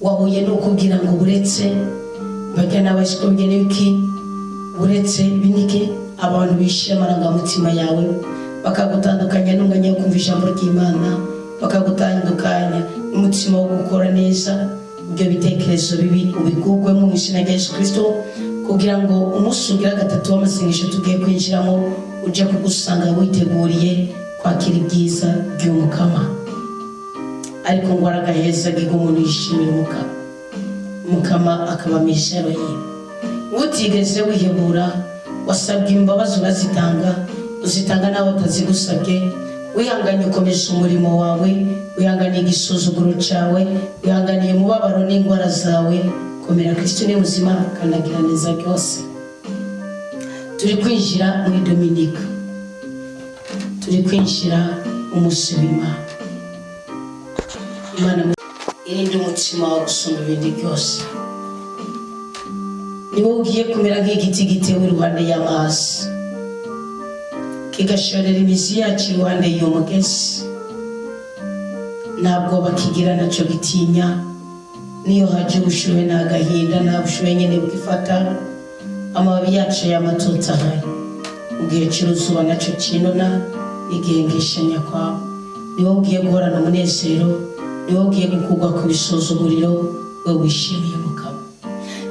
wahuye no kubwira ngo buretse bajya n'abashikobye n'iki buretse binike abantu bishira amarangamutima yawe bakagutandukanya n'umwanya wo kumva ijambo ry'Imana bakagutandukanya n'umutima wo gukora neza ibyo bitekerezo bibi ubigugwemo mu izina rya Yesu Kristo kugira ngo umunsi ugira gatatu w'amasengesho tugiye kwinjiramo uje kugusanga witeguriye kwakira ibyiza by'umukama ariko ngo aragaheza umuntu yishimira umukama akaba mishero ye utigeze wihebura wasabye imbabazi uzitanga nawe utazigusabye wihanganye ukomeje umurimo wawe wihanganye igisuzuguro cyawe wihanganye umubabaro n'indwara zawe komera Kristo ni muzima kandi agira neza byose turi kwinjira muri Dominika turi kwinjira umusubima Imana irinde umutima wawe gusumba ibindi byose niwo ugiye kumera nk'igiti gitewe iruhande y'amazi kigashorera imizi yacu iruhande y'umugezi ntabwo bakigira nacyo gitinya niyo haje ubushuhe n'agahinda nta bushuhe nyine bwifata amababi yacu y'amatotahaye mu gihe cy'uruzuba nacyo kinona igihe ngishanya kwawe niwo ugiye guhorana umunezero niwo ugiye gukugwa ku bisuzuguriro we wishimiye umukama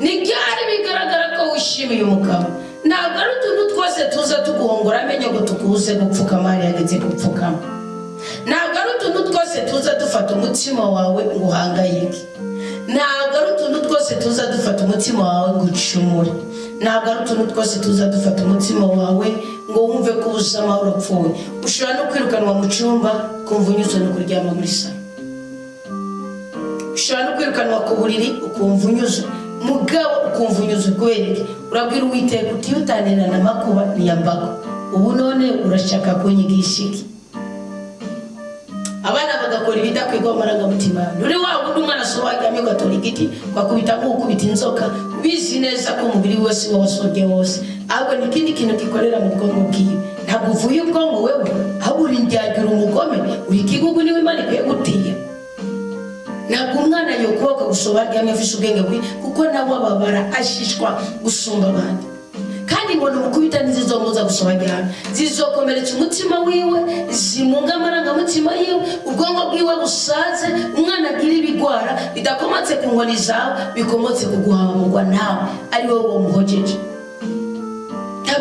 ntibyari bigaragara ko wishimiye umukama ntabwo ari utuntu twose tuza tuguhongora amenyo ngo tukuze gupfukama hari yageze gupfukama ntabwo ari utuntu twose tuza dufata umutima wawe ngo uhangayike ntabwo ari utuntu twose tuza dufata umutima wawe ngo ucumure ntabwo ari utuntu twose tuza dufata umutima wawe ngo wumve ko ubuze amahoro apfuye ushobora no kwirukanwa mu cyumba ukumva unyuzwe no kuryama muri salo ushobora no kwirukanwa ku buriri ukumva unyuzwe mugabo ukumva unyuzwe kubera iki urabwira Uwiteka uti utanirana amakuba niyambago ubu none urashaka kunyigisha iki abana bagakora ibidakwigwa amarangamutima uri waba undi umwana asobagamye ugatora igiti bakubita nk'ukubita inzoka bizi neza ko umubiri wose wasobye wose ahubwo ni ikindi kintu gikorera mu bwonko bwiwe ntabwo uvuye ubwonko wewe ahubwo uri ndyagira umugome uri ikigugu niwe Imana ikwiye gutinya ntabwo umwana yokoka gusobagamye afise ubwenge bwi kuko nawe ababara ashishwa gusumba abandi kandi ngo numukubita ntizizomuza gusobagamye zizokomeretsa umutima wiwe zimunga amarangamutima yiwe ubwonko bwiwe busaze umwana agira ibigwara bidakomotse ku nkoni zawe bikomotse ku guhamurwa nawe ari wowe wamuhojeje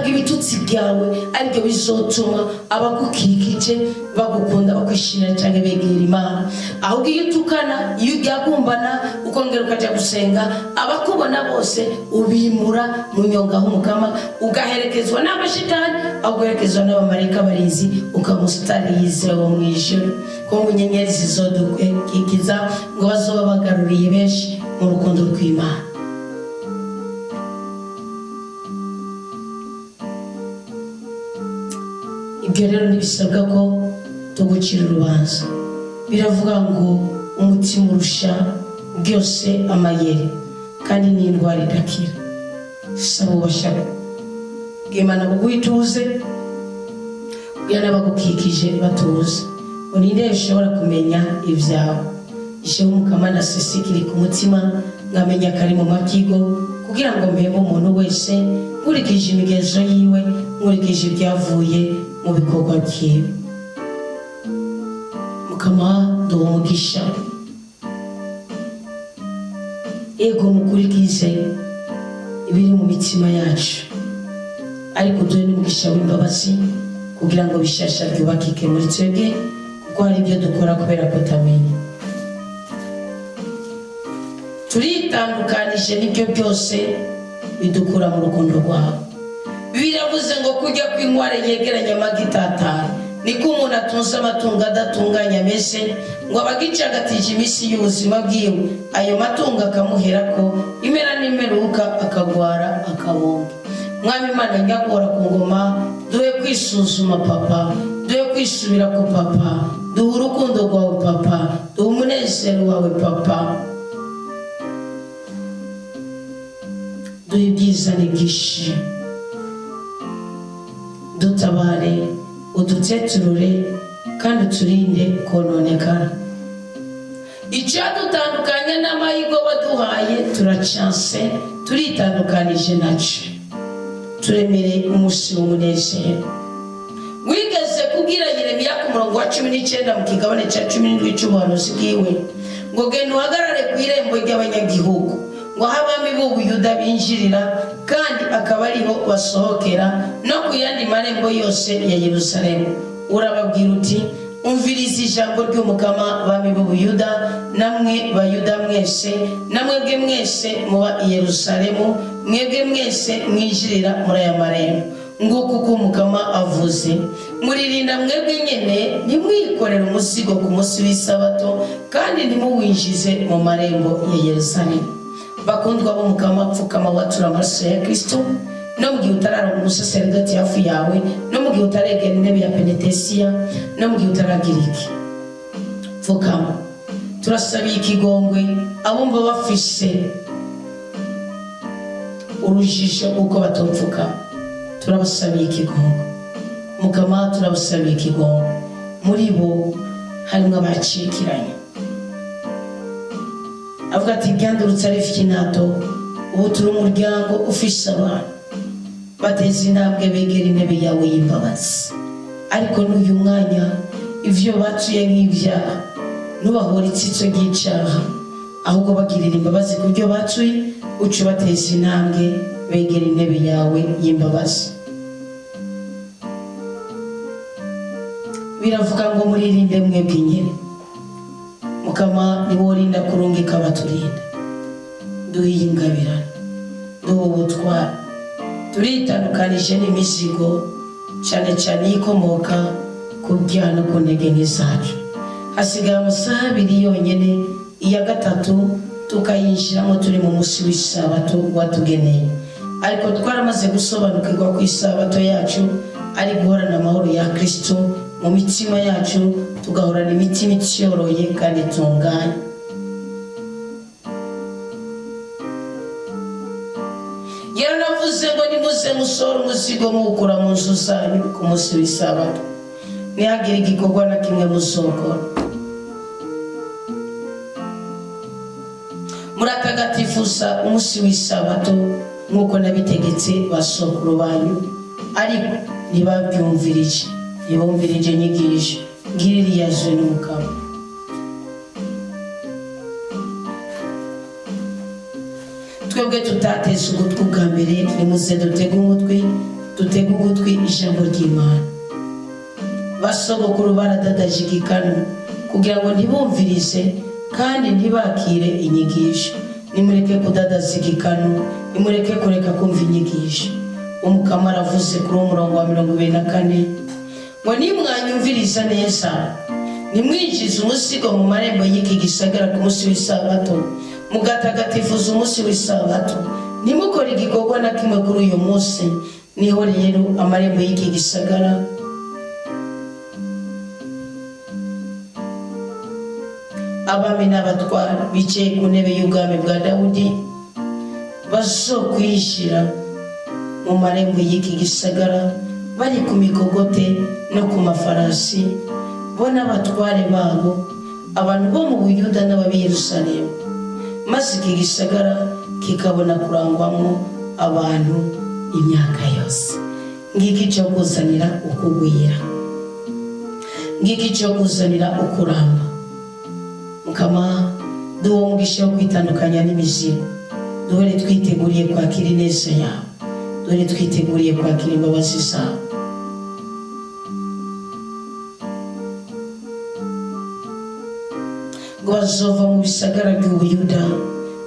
ntabwo ibitutsi byawe aribyo bizotuma abagukikije bagukunda bakwishimira cyane begera Imana ahubwo iyo utukana iyo ujya kumbana ukongera ukajya gusenga abakubona bose ubimura mu nyonga h'umukama ugaherekezwa n'abashitani ugaherekezwa n'abamarayika barinzi ukamusitarize wo mu ijuru ko mu nyenyeri zizodukikiza ngo bazoba bagaruriye benshi mu rukundo rw'Imana ibyo rero ntibisabwa ko tugucira urubanza biravuga ngo umutima urusha byose amayeri kandi n'indwara idakira saba ubashaka bw'Imana buguhituze bw'Imana n'abagukikije batuze uninde ushobora kumenya ibyawe ishe umukama nasesikiri ku mutima ngamenya kari mu makigo kugira ngo mpembe umuntu wese nkurikije imigenzo yiwe nkurikije ibyavuye mu bikorwa byiwe mukama duha umugisha ego mukurikize ibiri mu mitima yacu ariko duhe n'umugisha w'imbabazi kugira ngo bishasha byubakike muri twebwe kuko hari ibyo dukora kubera kutamenya turitandukanije n'ibyo byose bidukura mu rukundo rwawe biravuze ngo kujya kw'inkware yegeranya amagi itatara niko umuntu atunze amatungo adatunganya ameze ngo abagicagatije iminsi y'ubuzima bwiwe ayo matungo akamuherako imera n'imeruka akagwara akabomba Mwami Imana nyakora ku ngoma duhe kwisuzuma papa duhe kwisubira ku papa, duhe urukundo rwawe papa, duhe umunezero wawe papa, duhe ibyiza n'ibyishimo, dutabare uduteturure kandi uturinde kononekara. Icyadutandukanye n'amahigo waduhaye turacyanse, turitandukanije nacyo, turemere umunsi w'umunezero. Wigeze kubwira Yeremiya ku murongo wa 19 mu kigabane cya 17 cy'ubuhanuzi bwiwe ngo genda uhagarare ku irembo ry'abanyagihugu, ngo abami b'Ubuyuda binjirira kandi akaba ariho basohokera no ku yandi marembo yose ya Yerusalemu. Urababwira uti umviriza ijambo ry'umukama bami b'Ubuyuda, namwe Bayuda mwese, namwebwe mwese muba i Yerusalemu, mwebwe mwese mwinjirira muri aya marembo. Nguko uko umukama avuze, muririnda mwebwe nyene nimwikorera umuzigo ku munsi w'isabato kandi nimuwinjize mu marembo ya Yerusalemu. Bakundwa b'umukama, pfukama watura amaraso ya Kristo, no mu gihe utarara umusaserdoti hafi yawe, no mu gihe utaregera intebe ya penetesiya, no mu gihe utaragira iki. Pfukama. Turasabiye ikigongwe abumva bafise urujijo uko batopfukama, turabasabiye ikigongwe mukama, turabasabiye ikigongwe. Muri bo harimo abacikiranye, avuga ati byandurutse ari fikinato, ubu turi umuryango ufise abantu bateze intambwe begera intebe yawe y'imbabazi, ariko n'uyu mwanya ivyo batuye nk'ibyaha ntubahora itsitso ry'icyaha, ahubwo bagirira imbabazi ku byo batuye, uca bateze intambwe begera intebe yawe y'imbabazi. Biravuga ngo muririnde mwebwe nyine, mukama niworinda kurungika abaturinda, duhiye ingabirano, duhe ubutwara, turitandukanije n'imizigo cyane cyane ikomoka ku byaha no ku ntege nke zacu. Hasigaye amasaha 2 yonyine, iya gatatu tukayinjiramo turi mu munsi w'isabato watugeneye, ariko twaramaze gusobanukirwa ku isabato yacu ari guhorana amahoro ya Kristo mu mitima yacu, tugahorana imitima icyoroye kandi itunganye. Yaranavuze ngo nimuze musora umuzigo muwukura mu nzu zanyu ku munsi w'isabato, ntihagire igikorwa na kimwe muzokora. Muratagatifuza umunsi w'isabato nk'uko nabitegetse basokuru banyu, ariko ntibabyumvirije, ntibumvirije inyigisho ngiriri yazwe n'umukama. Twebwe tutateze ugutwi bwa mbere, nimuze dutege ugutwi ijambo ry'Imana. Basogokuru baradadaje igikanu kugira ngo ntibumvirize kandi ntibakire inyigisho. Nimureke kudadaza igikanu, nimureke kureka kumva inyigisho. Umukama aravuze kuri umurongo wa 24 ngo nimwanyumviriza neza, nimwinjize umuzigo mu marembo y'iki gisagara ku munsi w'isabato, mugatagatifuza umunsi w'isabato, nimukore igikorwa na kimwe kuri uyu munsi, niho rero amarembo y'iki gisagara abami n'abatwara bicaye ku ntebe y'ubwami bwa Dawudi bazokwinjira mu marembo y'iki gisagara bari ku mikogote no ku mafarasi, bo n'abatware babo, abantu bo mu Buyuda n'ab'i Yerusalemu, maze iki gisagara kikabona kurangwamo abantu imyaka yose. Ngiki cyo kuzanira ukugwira, ngiki cyo kuzanira ukuramba. Mukama, duhe umugisha wo kwitandukanya n'imizigo, duhore twiteguriye kwakira ineza yawe, duhore twiteguriye kwakira imbabazi zawe. Ngo bazova mu bisagara by'Ubuyuda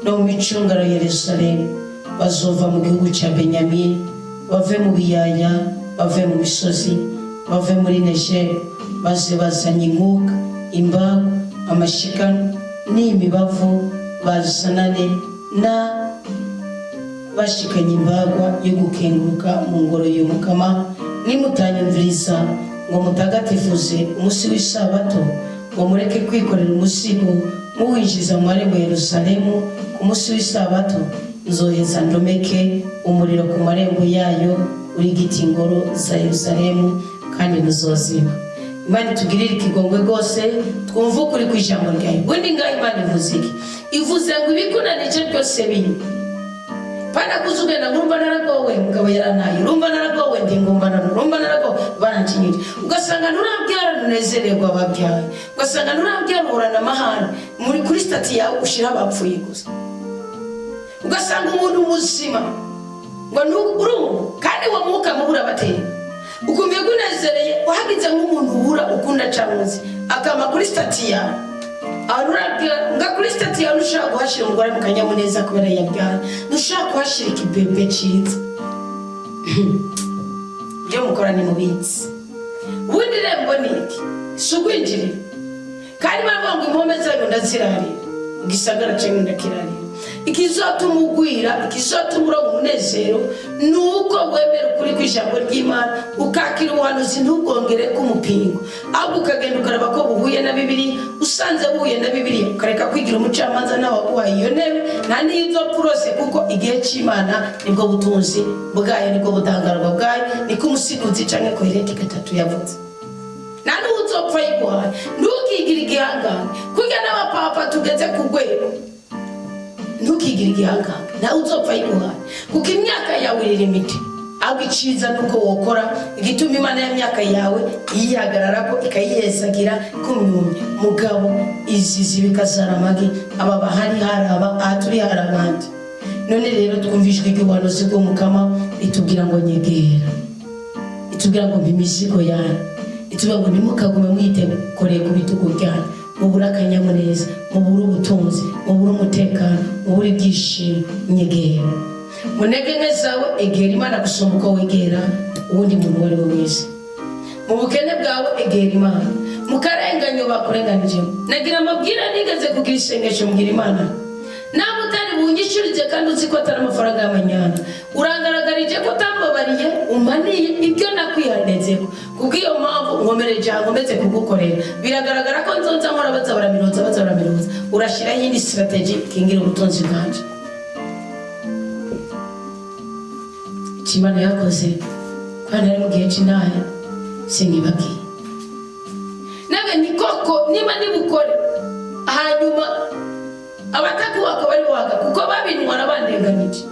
no mu micungara ya Yerusalemu, bazova mu gihugu cya Benyamini, bave mu biyaya, bave mu misozi, bave muri Negevu, baze bazanye inkuka, imbago, amashikano n'imibavu, bazanane na bashikanye imbagwa yo gukenguruka mu ngoro y'umukama. Nimutanyumviriza ngo mutagatifuze umunsi w'isabato, ngo mureke kwikorera umuzigo muwinjiza mu marembo ya Yerusalemu. Ku munsi w'isabato nzoheza ndomeke umuriro ku marembo yayo urigita ingoro za Yerusalemu kandi ntuzozima. Imana itugirire ikigongwe rwose twumva ukuri ku ijambo ryayo. Ubundi ngaho Imana ivuze iki? Ivuze ngo ibikunanije byose biri pana kuzugenda ngumva naragowe mugabo yaranaye, urumva naragowe ndi ngumva naragowe barantinyije. Ugasanga nurabyara nunezererwa ababyaye, ugasanga nurabyara urana amahane muri kuri stati yawe ushira abapfuye gusa. Ugasanga umuntu muzima ngo n'urumva kandi wa mwuka mubura bateye ukumye kunezereye wahagize nk'umuntu ubura ukunda camuzi akama kuri stati yawe arurabya nga kuri stati yawe ushaka guhashira umugore mu kanyamuneza kubera yabyara, nushaka kuhashira ikibebe ciza byo mukora ni mubitsi. Ubundi rembo niki sugwinjirira kandi bavuga ngo impome zayo ndazirarira igisagara cyanyu ndakirarira. Ikizotuma ugwira, ikizotuma umunezero nuko wemera ukuri kw'ijambo ry'Imana ukakira ubuhanuzi ntugongere k'umupingo, ahubwo ukagenda ukaraba ko buhuye na Bibiliya. Usanze buhuye na Bibiliya ukareka kwigira umucamanza n'abaguhaye iyo ntebe nta n'izo prose, kuko igihe cy'Imana nibwo butunzi bwayo, nibwo budangarwa bwayo, niko umusiguzi canke kohereti gatatu yavuze. Na n'uzopfa yiguhaye ntukigire igihangane kugira n'abapapa tugeze ku rwego. Ntukigire igihangane nawe uzopfa yiguhaye kuko imyaka yawe iri limite. Ahubwo iciza nuko wokora igituma Imana y'imyaka yawe yihagarara ko ikayihezagira kumyumye. Mugabo izi zibikazara amagi aba bahari haraba aturi harabandi. None rero twumvishwe igihanuzi bwo Mukama itubwira ngo nyegera, itubwira ngo mpimizigo yawe, itubwira ngo nimukagume mwitekoreye ku bitugu byanyu, mubura akanyamuneza, mubura ubutunzi, mubura umutekano, mubura ibyishimo. Nyegera mu ntege nke zawe, egera Imana gusumba uko wegera uwundi muntu uwo ari we wese. Mu bukene bwawe egera Imana, mu karenganyo bakurenganijemo. Nagira amabwira nigeze kugira isengesho mbwira Imana, nawe utari bunyishurize kandi uzi ko atari amafaranga y'amanyana, urangaragarije ko utambabariye umaniye ibyo nakwihanezeko. Kubw'iyo mpamvu nkomereje nkomeze kugukorera. Biragaragara ko nzonza nkora bazabara miroza urashiraho iyindi strategy kingira ubutunzi bwanje. Imana yakoze kandi ari mu gihe cy'inahe singibagiye nawe ni koko niba nibukore hanyuma abatatu wako bari waga kuko babintwara bandenganije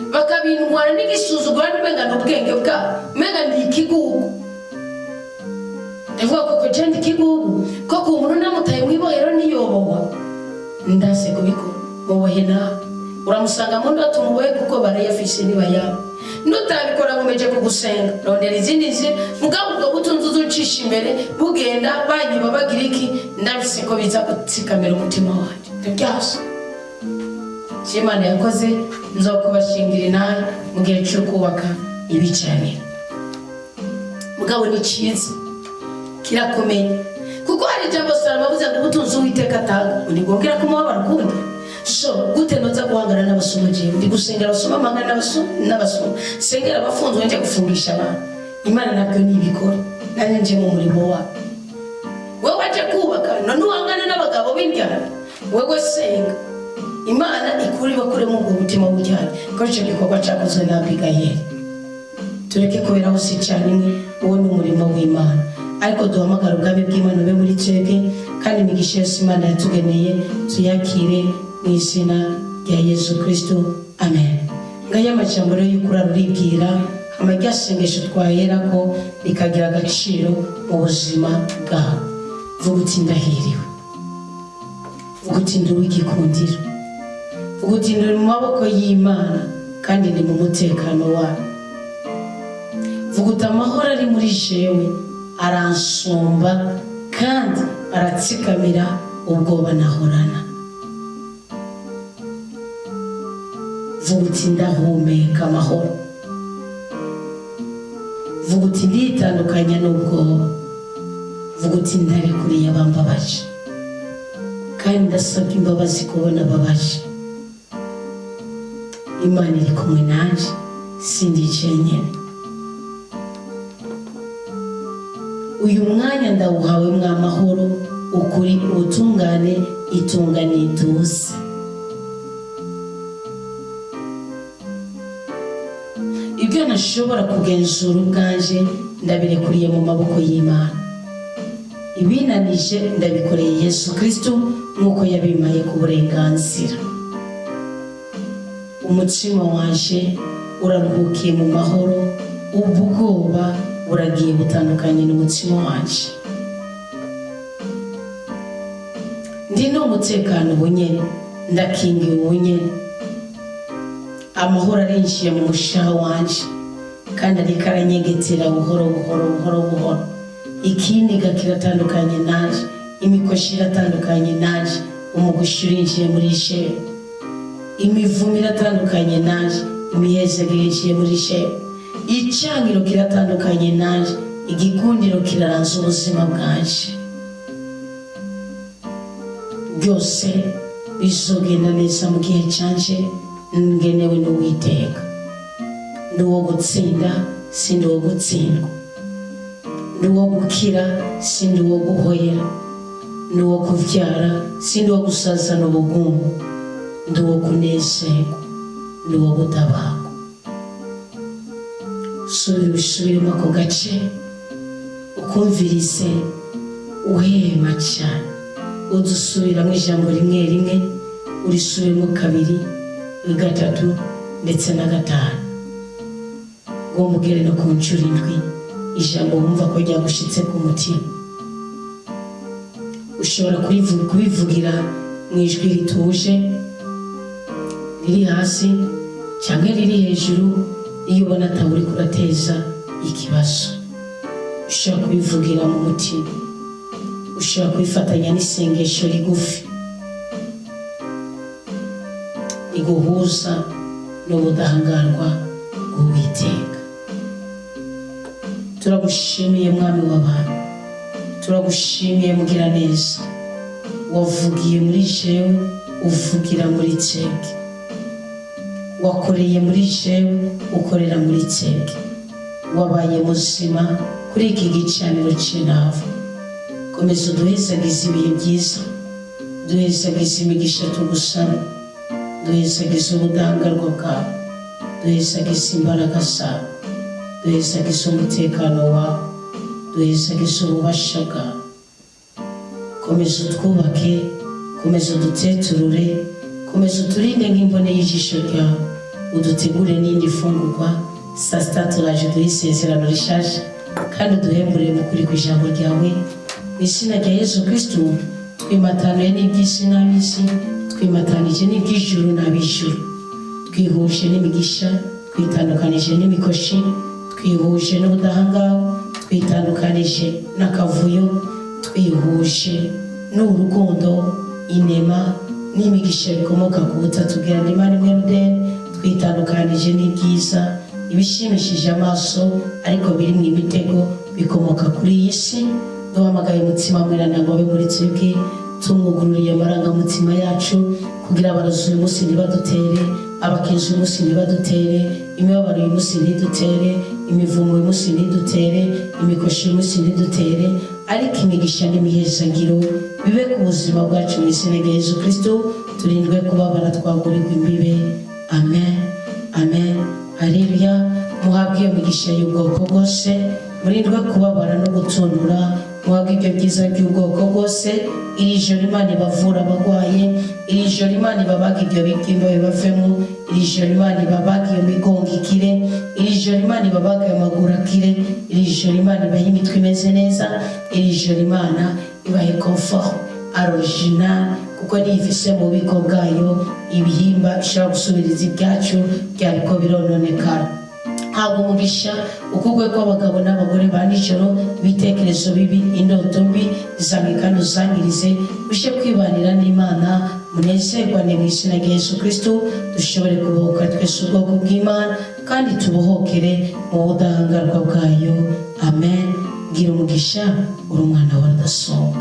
bakabintwara n'igisuzugura n'umenga n'ubwenge bwabo umenga ndi ikigugu. Ndavuga ko jendi ikigugu koko umuntu namutaye mwibohero niyobowa ndase kubikora mubohe nawe uramusanga mu ndoto mubohe kuko barayafise niba yabo. Nutabikora ngomeje kugusenga rondera izindi nzira, mugabo ubwo butunzi uzucisha imbere bugenda banyiba bagira iki ndabise ko biza gutsikamira umutima wanje. Ndabyasa Imana yakoze nzokubashingira inahe mu gihe cyo kubaka ibicaniro. Mugabo ni cyiza kirakomeye kuko hari ijambo Salomo avuze ngo ubutunzi Uwiteka atanga unigongera ko mubabara ukundi. So gute noza guhangana n'abasumuji ndi gusengera abasoma amangana n'abasoma sengera abafunzwe nje gufungisha abantu. Imana nabyo nibikora nanje nje mu murimo wa wewe waje kubaka none uhangana n'abagabo b'indyana. Wewe senga Imana ikuri bakure mu mutima w'ujyana ko cyo gikorwa cyakozwe na Abigayeli. Tureke kubera hose cyane imwe uwo ni umurimo w'Imana, ariko duhamagara ubwami bw'Imana be muri twebwe kandi imigisha yose Imana yatugeneye tuyakire mu izina rya Yesu Kristo, amen. Ngaya amajambo rero y'ukuri aruribwira amajyasengesho twahera ko rikagira agaciro mu buzima bwawe. Vuga uti ndahiriwe, vuga uti ndi uw'igikundiro, vuga uti ndi mu maboko y'Imana kandi ndi mu mutekano wayo. Vuga uti amahoro ari muri jewe aransumba kandi aratsikamira ubwoba nahorana. Vuga uti ndahumeka amahoro, vuga uti nditandukanya n'ubwoba, vuga uti ndarekuriye abambabaje kandi ndasabye imbabazi kubona ababaje. Imana iri kumwe nanje sindicaye nyene. uyu mwanya ndawuhawe mw'amahoro, ukuri, ubutungane, itunga n'ituze. Ibyo ntashobora kugenzura ubwanje ndabirekuriye mu maboko y'Imana. Ibinanije ndabikoreye Yesu Kristo nk'uko yabimpaye ku burenganzira. Umutima wanje uraruhukiye mu mahoro, ubwoba buragiye butandukanye n'umutima wanje. Ndi no mutekano bunyene, ndakingiwe ubunyene. Amahoro arinjiye mu mushaha wanje kandi ariko aranyegetera buhoro buhoro buhoro buhoro. Ikiniga kiratandukanye naje, imikoshi iratandukanye naje, umugushi urinjiye muri shewe. Imivumo iratandukanye naje, imihezagiro irinjiye muri shewe. Icangiro kiratandukanye naje, igikundiro kiraranza ubuzima bwanje. Byose bizogenda neza mu gihe canje ngenewe n'Uwiteka. Ndi uwo gutsinda, sindi uwo gutsindwa. Ndi uwo gukira, sindi uwo guhoyera. Ndi uwo kuvyara, sindi uwo gusazana ubugungu. Ndi uwo kunezerwa, ndi uwo gutabarwa. Subiremo ako gace ukumvirize uhema cyane. Udusubiramo ijambo rimwe rimwe, urisubiremo kabiri, gatatu ndetse na gatanu. Ngo mugere no ku nshuro indwi ijambo wumva ko ryagushitse ku mutima. Ushobora kubivugira mu ijwi rituje, riri hasi cyangwa riri hejuru iyo ubona atawuri kurateza ikibazo. Ushobora kubivugira mu mutima. Ushobora kubifatanya n'isengesho rigufi riguhuza n'ubudahangarwa bw'Uwiteka. Turagushimiye mwami w'abantu, turagushimiye mugira neza. Wavugiye muri jewe, uvugira muri twebwe. Wakoreye muri jewe, ukorera muri twebwe. Wabaye muzima kuri iki gicaniro cy'intava. Komeza uduhezagize ibihe byiza, duhezagize imigisha tugusaba, duhezagize ubudahangarwa bwawe, duhezagize imbaraga zawe, duhezagize umutekano wawe, duhezagize ububasha bwawe. Komeza utwubake, komeza uduteturure, komeza uturinde nk'imbone y'ijisho ryawe, udutegure n'indi fungurwa. Saa sita turaje duhe isezerano rishaje kandi uduhemburire mu kuri kw'ijambo ryawe. Izina rya Yesu Kristo twimatanuye n'iby'isi n'ab'isi, twimatanije n'iby'ijuru n'ab'ijuru. Twihuje n'imigisha, twitandukanije n'imikoshi, twihuje n'ubudahangarwa, twitandukanije n'akavuyo, twihuje n'urukundo, inema n'imigisha bikomoka ku butatu bwa Imana imwe rudeni. Twitandukanije n'ibyiza, ibishimishije amaso ariko biri mu imitego bikomoka kuri iyi si. Duhamagaye umutima mwerana ngo abe muri twebwe, tumwugururiye amarangamutima yacu kugira abarazi uyu munsi ntibadutere, abakenzi uyu munsi ntibadutere, imibabaro uyu munsi ntidutere, imivumo uyu munsi ntidutere, imikoshi uyu munsi ntidutere, ariko imigisha n'imihezagiro bibe ku buzima bwacu mu izina rya Yesu Kristo. Turindwe kubabara, twagurirwa imbibe. Amen, amen, haleluya. Muhabwe iyo migisha y'ubwoko bwose, murindwe kubabara no gutundura. Muhabwe ibyo byiza by'ubwoko bwose. Iri joro Imana ibavura abarwaye, iri joro Imana ibabaga ibyo bibyimba bibavemo, iri joro Imana ibabaga iyo migongo ikire, iri joro Imana ibabaga ayo maguru akire, iri joro Imana ibaha imitwe imeze neza, iri joro Imana ibahe confort original, kuko niyo ifise mu bubiko bwayo ibihimba ishobora gusubiriza ibyacu byariko birononekara. Habwa umugisha ukugwe kw'abagabo n'abagore ba nijoro, ibitekerezo bibi, indoto mbi zizamwe kandi uzangirize. Ushe kwibanira n'Imana, munezerwane mu izina rya Yesu Kristo. Dushobore kubohoka twese ubwoko bw'Imana kandi tubohokere mu budahangarwa bwayo. Amen. Gira umugisha, uri umwana wa Rudasonga.